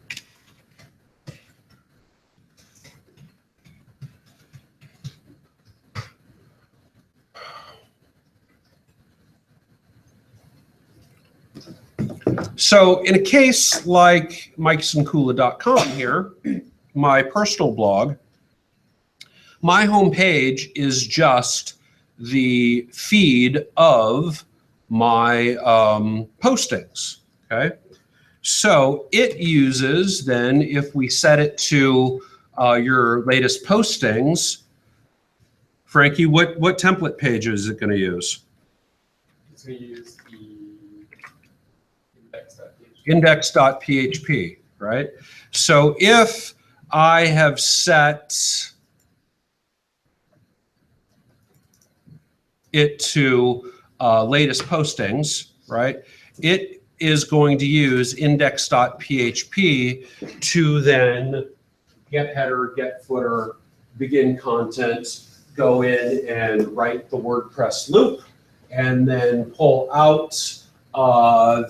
So in a case like mikesankula.com here, my personal blog, my homepage is just the feed of my postings, okay? So it uses then, if we set it to your latest postings, Frankie, what template page is it going to use? It's going to use the index.php. Index.php, right? So if I have set it to latest postings, right? It is going to use index.php to then get header, get footer, begin content, go in and write the WordPress loop, and then pull out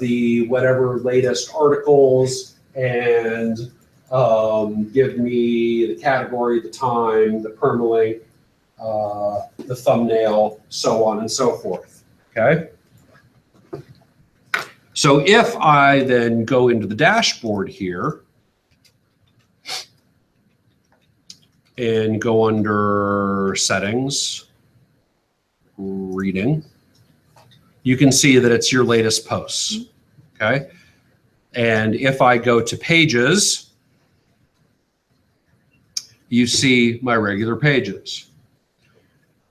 the whatever latest articles and give me the category, the time, the permalink, the thumbnail, so on and so forth, okay? So if I then go into the dashboard here and go under settings, reading, you can see that it's your latest posts, okay? And if I go to pages, you see my regular pages.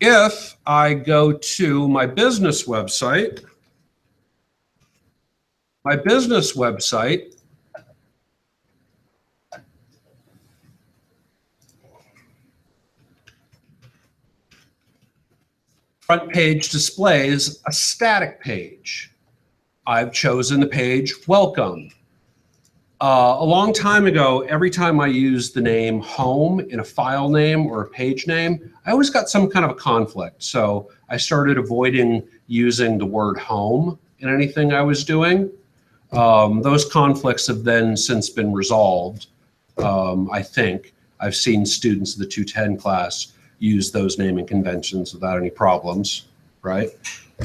If I go to my business website, front page displays a static page. I've chosen the page welcome. A long time ago, every time I used the name home in a file name or a page name, I always got some kind of a conflict. So I started avoiding using the word home in anything I was doing. Those conflicts have then since been resolved, I think. I've seen students of the 210 class use those naming conventions without any problems, right?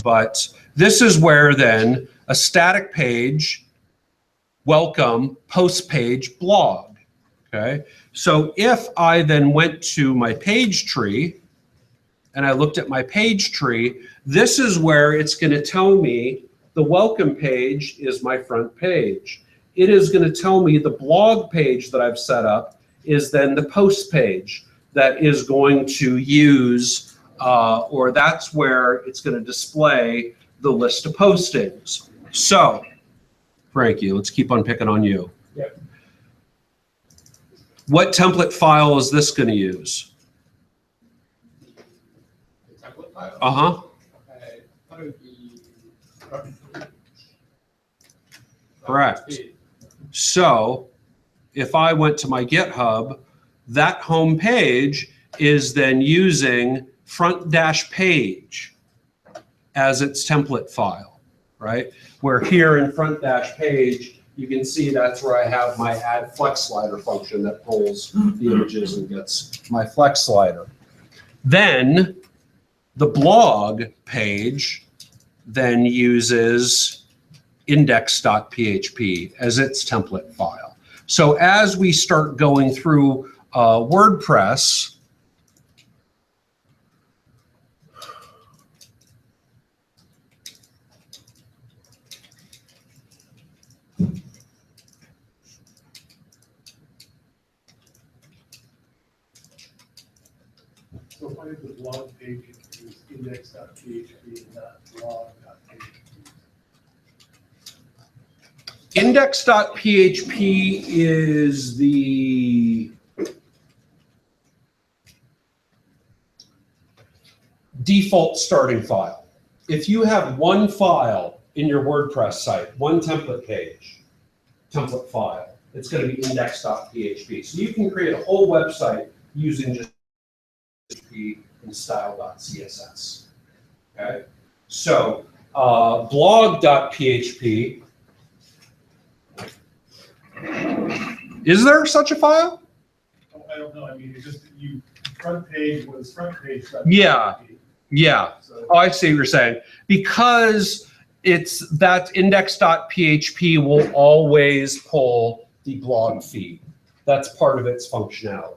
But this is where then a static page, welcome, post page, blog, okay? So if I then went to my page tree and I looked at my page tree, this is where it's going to tell me the welcome page is my front page. It is going to tell me the blog page that I've set up is then the post page that is going to use, or that's where it's going to display the list of postings. So, Frankie, let's keep on picking on you. Yep. What template file is this going to use? The template file. Uh-huh. I thought it would be Correct. So if I went to my GitHub, that home page is then using front dash page. as its template file, right? Where here in front dash page, you can see that's where I have my add flex slider function that pulls the images and gets my flex slider. Then the blog page then uses index.php as its template file. So as we start going through WordPress, So if I have the blog page, it is index.php, not blog.php. index.php is the default starting file. If you have one file in your WordPress site, one template page, template file, it's going to be index.php. So you can create a whole website using just PHP and style.css. Okay? So blog.php, is there such a file? Oh, I don't know, I mean, it's just, you, front page was front page. Yeah. Yeah. So, Oh, I see what you're saying. Because it's that index.php will always pull the blog feed. That's part of its functionality.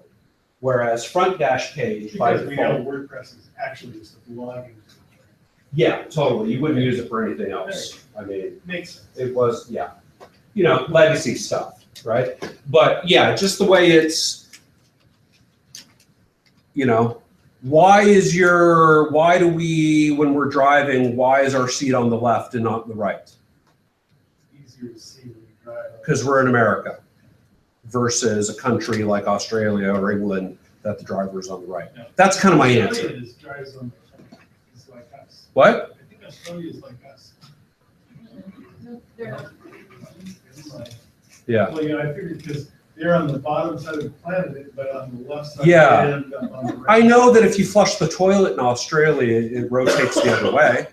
Whereas front dash page by because we know default, WordPress is actually just a blogging. yeah, totally. You wouldn't use it for anything else. I mean, Makes sense. it was, yeah, you know, legacy stuff, right? But yeah, just the way it's, you know, why do we, when we're driving, why is our seat on the left and not the right? Easier to see when you drive. Because we're in America versus a country like Australia or England that the driver's on the right. Yeah. That's kind of my Australia answer. is drives on the front. It's like us. What? I think Australia is like us. It's like, Yeah. well, yeah, I figured because they're on the bottom side of the planet, but on the left side. Yeah. they end up on the right. I know that if you flush the toilet in Australia, it rotates the other way.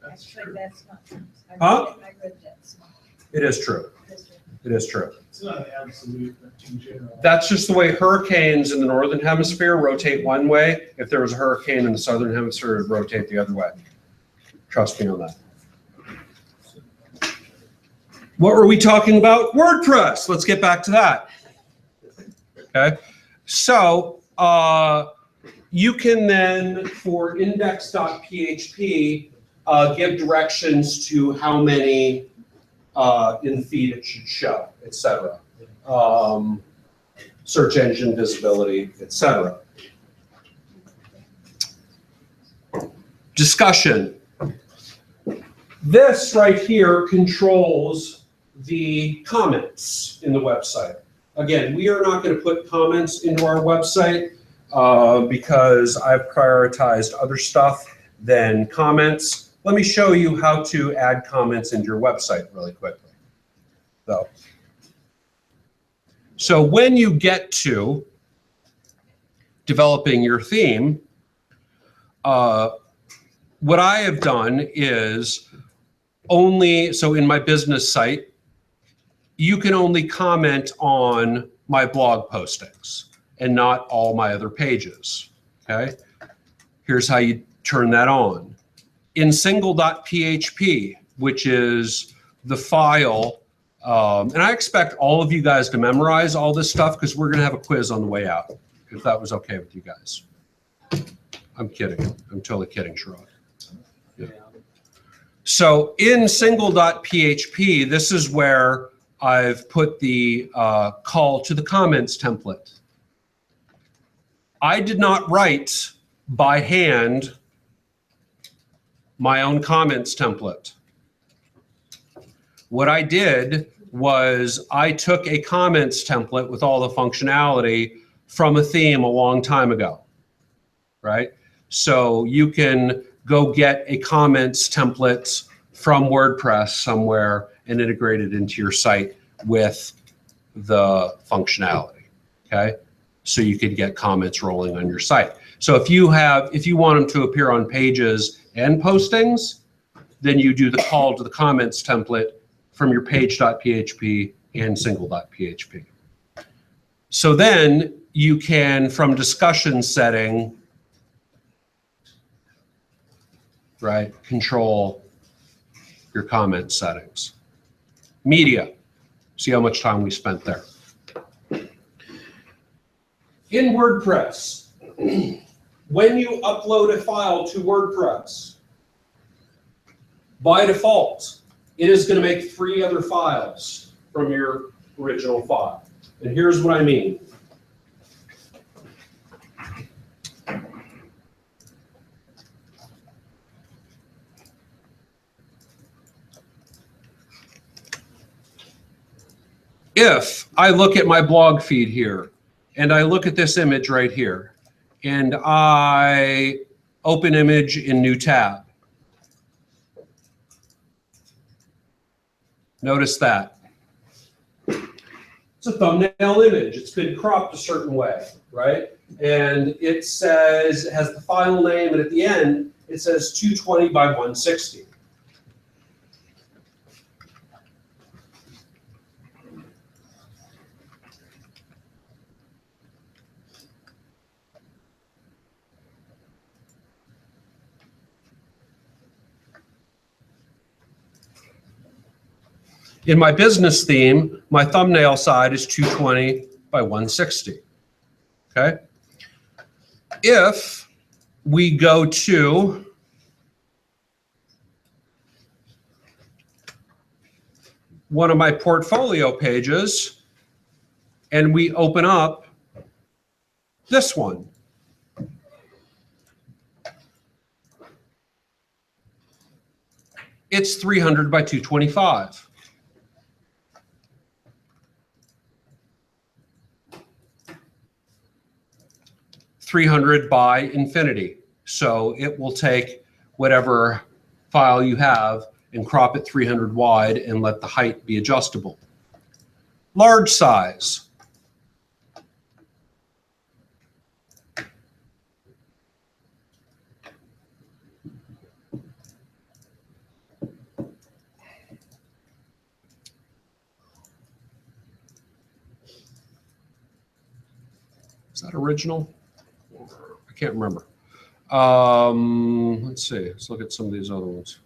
That's But true. that's not true. Huh? I read that's not. It is true. It is true. It's not an absolute, but in general. That's just the way hurricanes in the northern hemisphere rotate one way. If there was a hurricane in the southern hemisphere, it would rotate the other way. Trust me on that. What were we talking about? WordPress. Let's get back to that. Okay. So you can then, for index.php, give directions to how many in the feed it should show, etc. Search engine visibility, etc. Discussion. This right here controls the comments in the website. Again, we are not going to put comments into our website because I've prioritized other stuff than comments. Let me show you how to add comments into your website really quickly, though. So when you get to developing your theme, what I have done is so in my business site, you can only comment on my blog postings and not all my other pages, okay? Here's how you turn that on. In single.php, which is the file, and I expect all of you guys to memorize all this stuff because we're gonna have a quiz on the way out, if that was okay with you guys. I'm kidding, I'm totally kidding, Sherrod. Yeah. So in single.php, this is where I've put the call to the comments template. I did not write by hand my own comments template. What I did was I took a comments template with all the functionality from a theme a long time ago, right? So you can go get a comments template from WordPress somewhere and integrate it into your site with the functionality, okay? So you can get comments rolling on your site. So if you want them to appear on pages and postings, then you do the call to the comments template from your page.php and single.php. So then you can, from discussion setting, right, control your comment settings. Media, see how much time we spent there. In WordPress, when you upload a file to WordPress, by default, it is going to make 3 other files from your original file. And here's what I mean. If I look at my blog feed here, and I look at this image right here, and I open image in new tab, notice that. It's a thumbnail image. It's been cropped a certain way, right? And it says, it has the file name, and at the end, it says 220 by 160. In my business theme, my thumbnail side is 220 by 160, okay? If we go to one of my portfolio pages and we open up this one, it's 300 by 225. 300 by infinity. So it will take whatever file you have and crop it 300 wide and let the height be adjustable. Large size. Is that original? I can't remember. Let's see. Let's look at some of these other ones.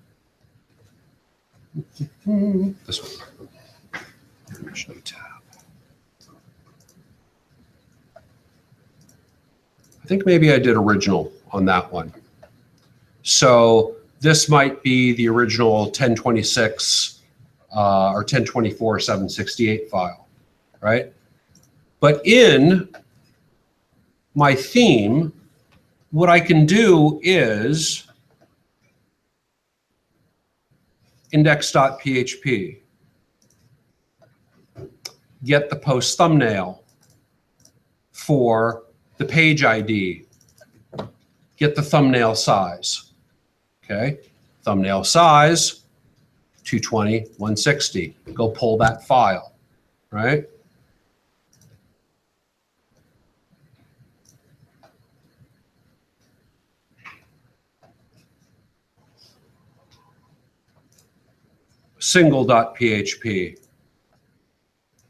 This one. Image no tab. I think maybe I did original on that one. So this might be the original 1026 or 1024 768 file, right? But in my theme, what I can do is index.php, get the post thumbnail for the page ID, get the thumbnail size, okay? Thumbnail size, 220, 160. Go pull that file, right? Single.php,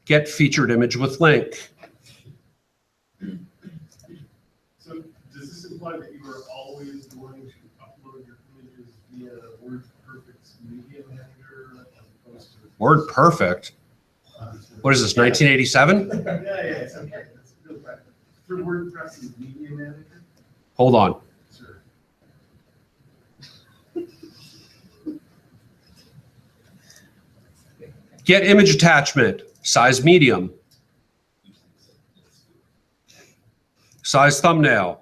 get featured image with link. So does this imply that you are always going to upload your images via WordPerfect's Media Manager as opposed to? WordPerfect? What is this, 1987? Yeah, it's okay. That's real practical. Through WordPress's Media Manager? Hold on. Sure. Get image attachment, size medium. Size thumbnail.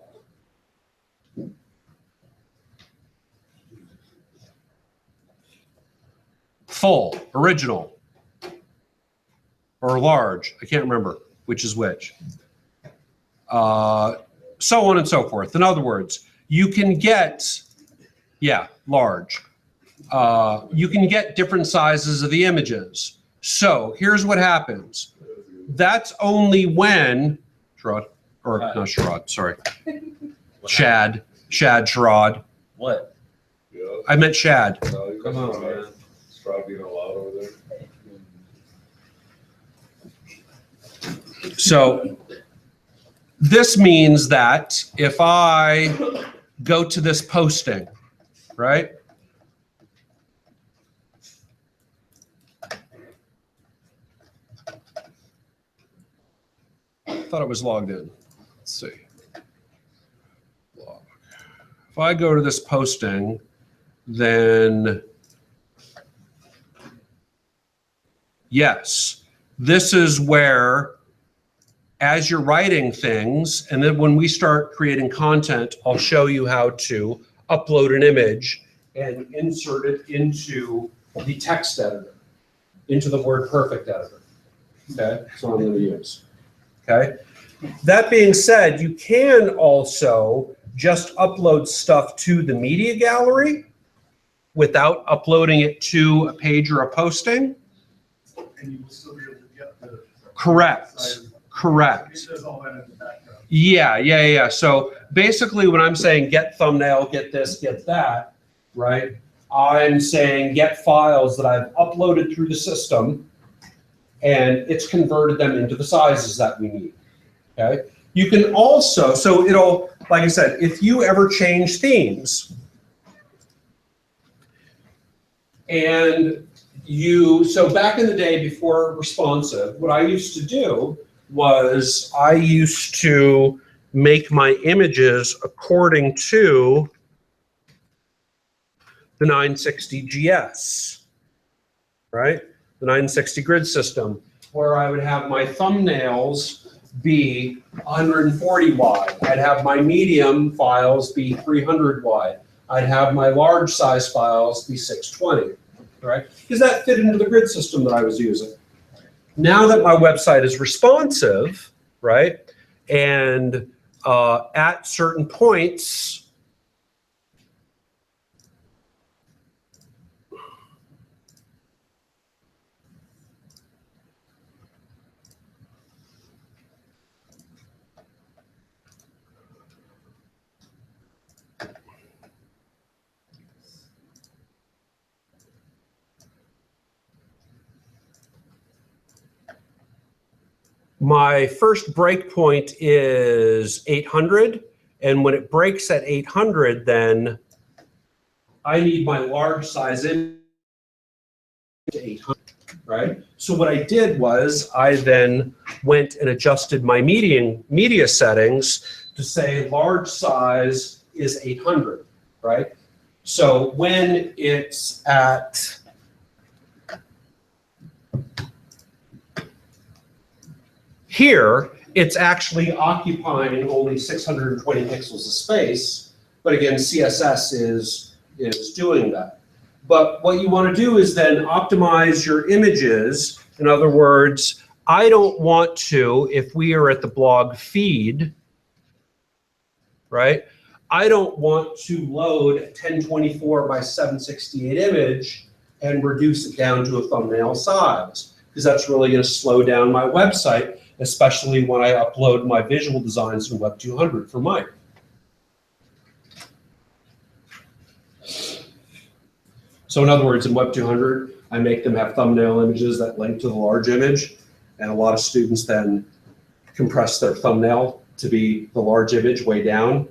Full, original, or large. I can't remember which is which. So on and so forth. In other words, you can get, yeah, large. You can get different sizes of the images. So here's what happens. That's only when, Sherrod, or not Sherrod, sorry. Shad Sherrod. What? Yeah. Yeah. I meant shad. No, you Come got on, some, man. Stroud being allowed over there. So this means that if I go to this posting, right? I thought it was logged in. Let's see. Log. If I go to this posting, then yes, this is where, as you're writing things, and then when we start creating content, I'll show you how to upload an image and insert it into the text editor, into the WordPerfect editor. Okay, that's what I'm going to use. Okay. That being said, you can also just upload stuff to the media gallery without uploading it to a page or a posting. And you will still be able to get the. Correct. size. Correct. It does all that in the background. Yeah. So basically when I'm saying get thumbnail, get this, get that, right? I'm saying get files that I've uploaded through the system and it's converted them into the sizes that we need, okay? You can also, so it'll, like I said, if you ever change themes and so back in the day before responsive, what I used to do was I used to make my images according to the 960 GS, right? The 960 grid system, where I would have my thumbnails be 140 wide. I'd have my medium files be 300 wide. I'd have my large size files be 620, right? Because that fit into the grid system that I was using. Now that my website is responsive, right, and at certain points, my first breakpoint is 800, and when it breaks at 800, then I need my large size image to 800, right? So what I did was I then went and adjusted my media settings to say large size is 800, right? So when it's at here, it's actually occupying only 620 pixels of space, but again, CSS is doing that. But what you want to do is then optimize your images. In other words, I don't want to, if we are at the blog feed, right? I don't want to load a 1024 by 768 image and reduce it down to a thumbnail size, because that's really going to slow down my website, especially when I upload my visual designs in WEB200 for Mike. So in other words, in WEB200, I make them have thumbnail images that link to the large image, and a lot of students then compress their thumbnail to be the large image way down,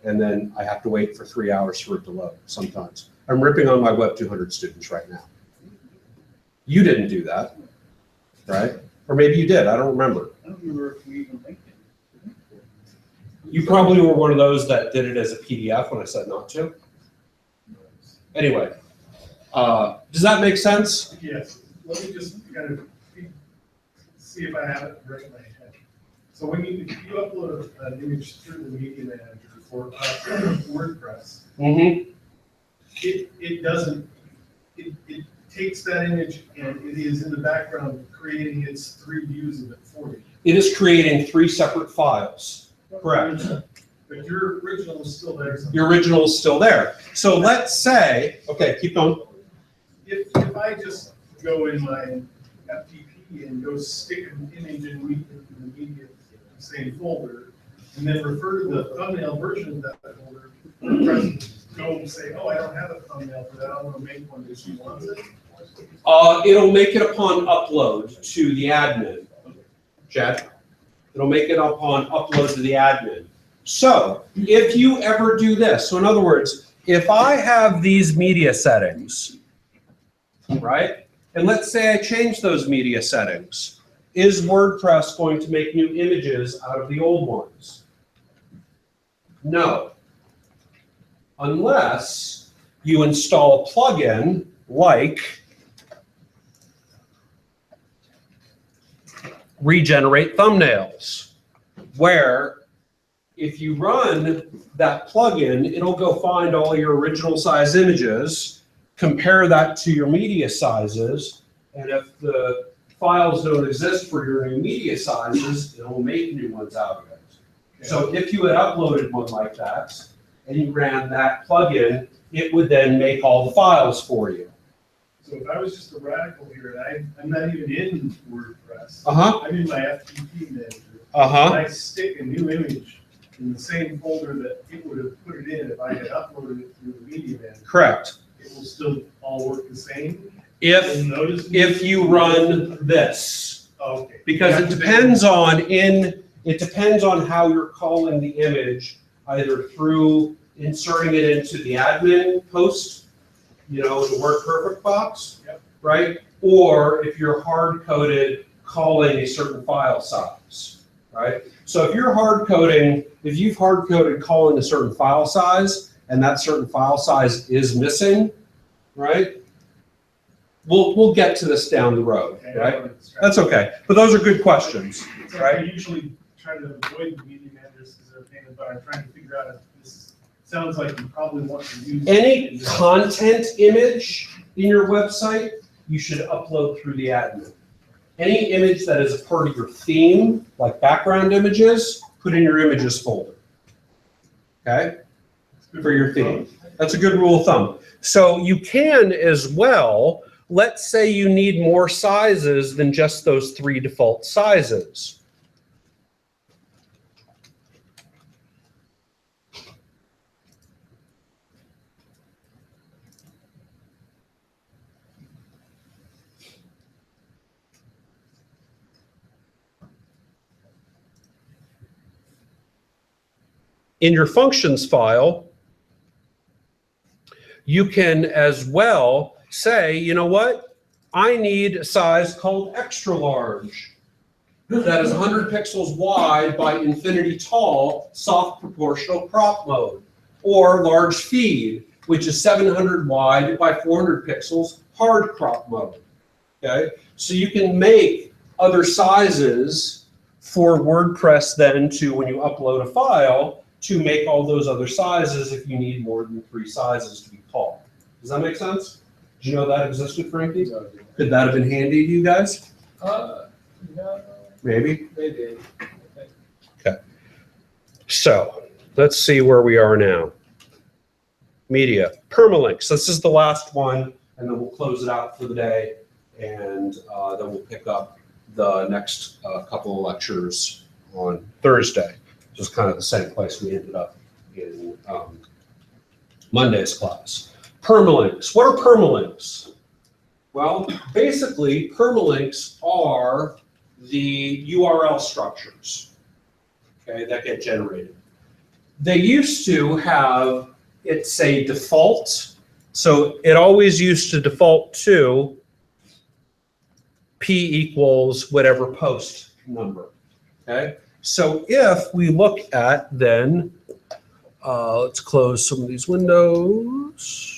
and then I have to wait for 3 hours for it to load sometimes. I'm ripping on my WEB200 students right now. You didn't do that, right? Or maybe you did, I don't remember. I don't remember if we even linked it. You probably were one of those that did it as a PDF when I said not to. Anyway, does that make sense? Yes, let me just kind of see if I have it right in my head. So when if you upload an image through the media manager for WordPress, it doesn't, it takes that image and it is in the background creating its 3 views of it for you. It is creating 3 separate files. Correct. But your original is still there. Your original is still there. So let's say, okay, keep going. If I just go in my FTP and go stick an image in the media same folder, and then refer to the thumbnail version of that folder, WordPress go and say, oh, I don't have a thumbnail for that, I want to make one that she wants it? It'll make it upon upload to the admin. Chad? It'll make it upon upload to the admin. So if you ever do this, so in other words, if I have these media settings, right? And let's say I change those media settings. Is WordPress going to make new images out of the old ones? No. Unless you install a plugin like Regenerate Thumbnails, where if you run that plugin, it'll go find all your original size images, compare that to your media sizes, and if the files don't exist for your new media sizes, it'll make new ones out of it. So if you had uploaded one like that, and you ran that plugin, it would then make all the files for you. So if I was just a radical here, and I'm not even in WordPress. Uh-huh. I'm in my FTP manager. Uh-huh. And I stick a new image in the same folder that it would have put it in if I had uploaded it through the media manager. Correct. It will still all work the same? If You'll notice you run this, Okay. because it depends on how you're calling the image, either through inserting it into the admin post, the WordPerfect box, Yep. right? Or if you're hard-coded calling a certain file size, right? So if you've hard-coded calling a certain file size, and that certain file size is missing, right? We'll get to this down the road, Okay, right? That's okay, but those are good questions, So I right? usually try to avoid the media managers because they're a pain, but I'm trying to figure out if this sounds like you probably want to use. Any content image in your website, you should upload through the admin. Any image that is a part of your theme, like background images, put in your images folder. Okay? For your theme. That's a good rule of thumb. So you can as well, let's say you need more sizes than just those 3 default sizes. In your functions file, you can as well say, you know what? I need a size called extra large. That is 100 pixels wide by infinity tall, soft proportional crop mode. Or large feed, which is 700 wide by 400 pixels, hard crop mode. Okay? So you can make other sizes for WordPress then to, when you upload a file, to make all those other sizes if you need more than 3 sizes to be called. Does that make sense? Did you know that existed, Frankie? Could that have been handy to you guys? No, Maybe. maybe. So let's see where we are now. Media, permalinks. This is the last one, and then we'll close it out for the day, and then we'll pick up the next couple of lectures on Thursday. Just kind of the same place we ended up in Monday's class. Permalinks. What are permalinks? Well, basically, permalinks are the URL structures, okay, that get generated. They used to have it say default, so it always used to default to P equals whatever post number, okay? So if we look at then, let's close some of these windows.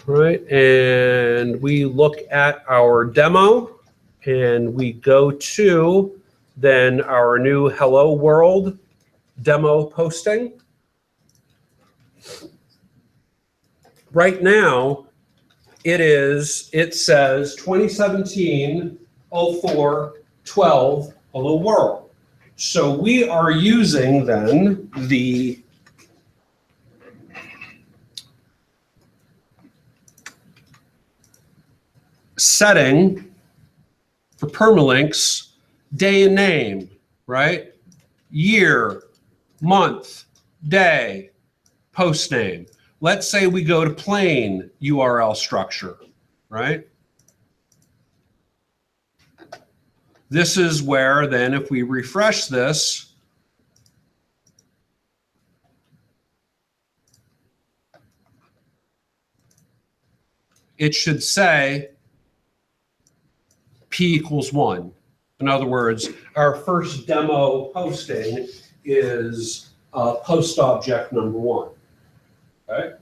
Right, and we look at our demo and we go to then our new Hello World demo posting. Right now, it says 2017-04-12 Hello World. So we are using then the setting for permalinks, day and name, right? year, month, day, post name. Let's say we go to plain URL structure, right? This is where then if we refresh this, it should say P equals 1. In other words, our first demo posting is post object number 1. Okay?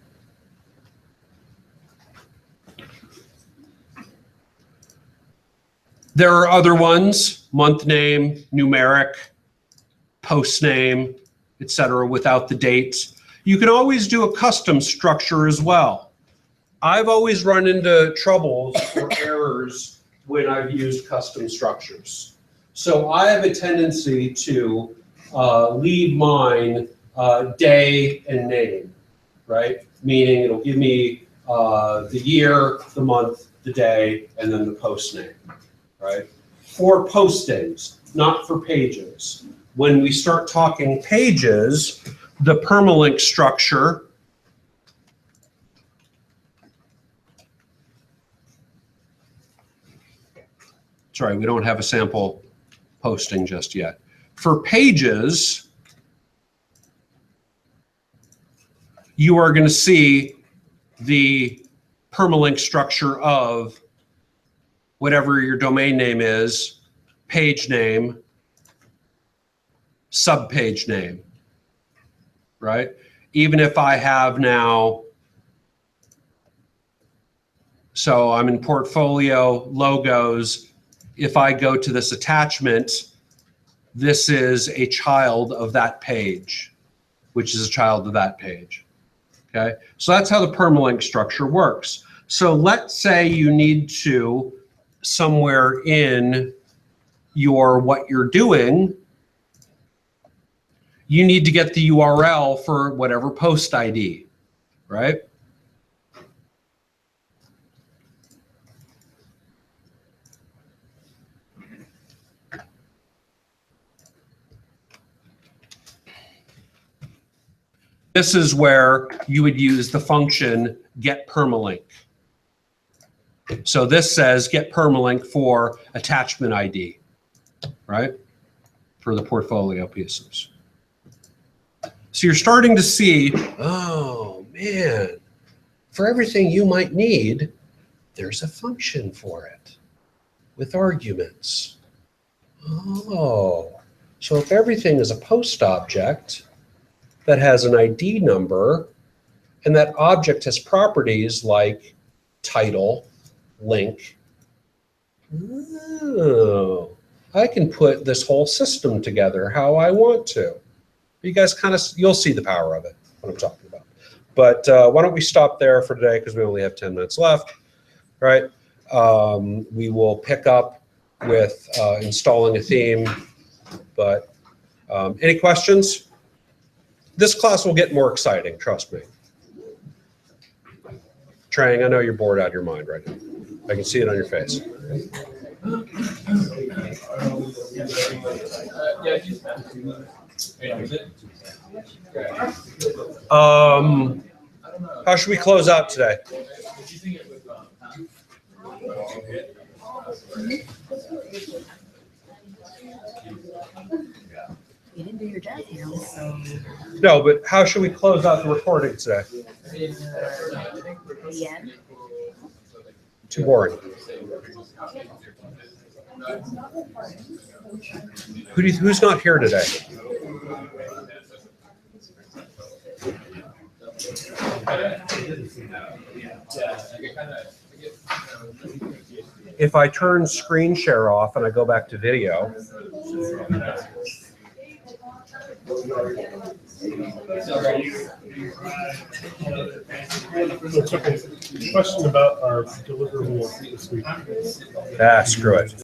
There are other ones, month name, numeric, post name, etc., without the dates. You can always do a custom structure as well. I've always run into troubles or errors when I've used custom structures. So I have a tendency to leave mine day and name, right? Meaning it'll give me the year, the month, the day, and then the post name, right? For postings, not for pages. When we start talking pages, the permalink structure sorry, we don't have a sample posting just yet. For pages, you are going to see the permalink structure of whatever your domain name is, page name, subpage name, right? Even if I have now, so I'm in portfolio, logos. If I go to this attachment, this is a child of that page, which is a child of that page. Okay, so that's how the permalink structure works. So let's say you need to, somewhere in your what you're doing, you need to get the URL for whatever post ID, right? This is where you would use the function get permalink. So this says get permalink for attachment ID, right? For the portfolio pieces. So you're starting to see, oh man, for everything you might need, there's a function for it with arguments. Oh, so if everything is a post object that has an ID number, and that object has properties like title, link. Oh, I can put this whole system together how I want to. You guys you'll see the power of it, what I'm talking about. But why don't we stop there for today because we only have 10 minutes left, right? We will pick up with installing a theme, but any questions? This class will get more exciting, trust me. Trang, I know you're bored out of your mind right now. I can see it on your face. How should we close out today? You didn't do your job, you know, so. No, but how should we close out the recording today? Yeah. Too boring. Who's not here today? If I turn screen share off and I go back to video. It's okay. Question about our deliverables this week. Screw it.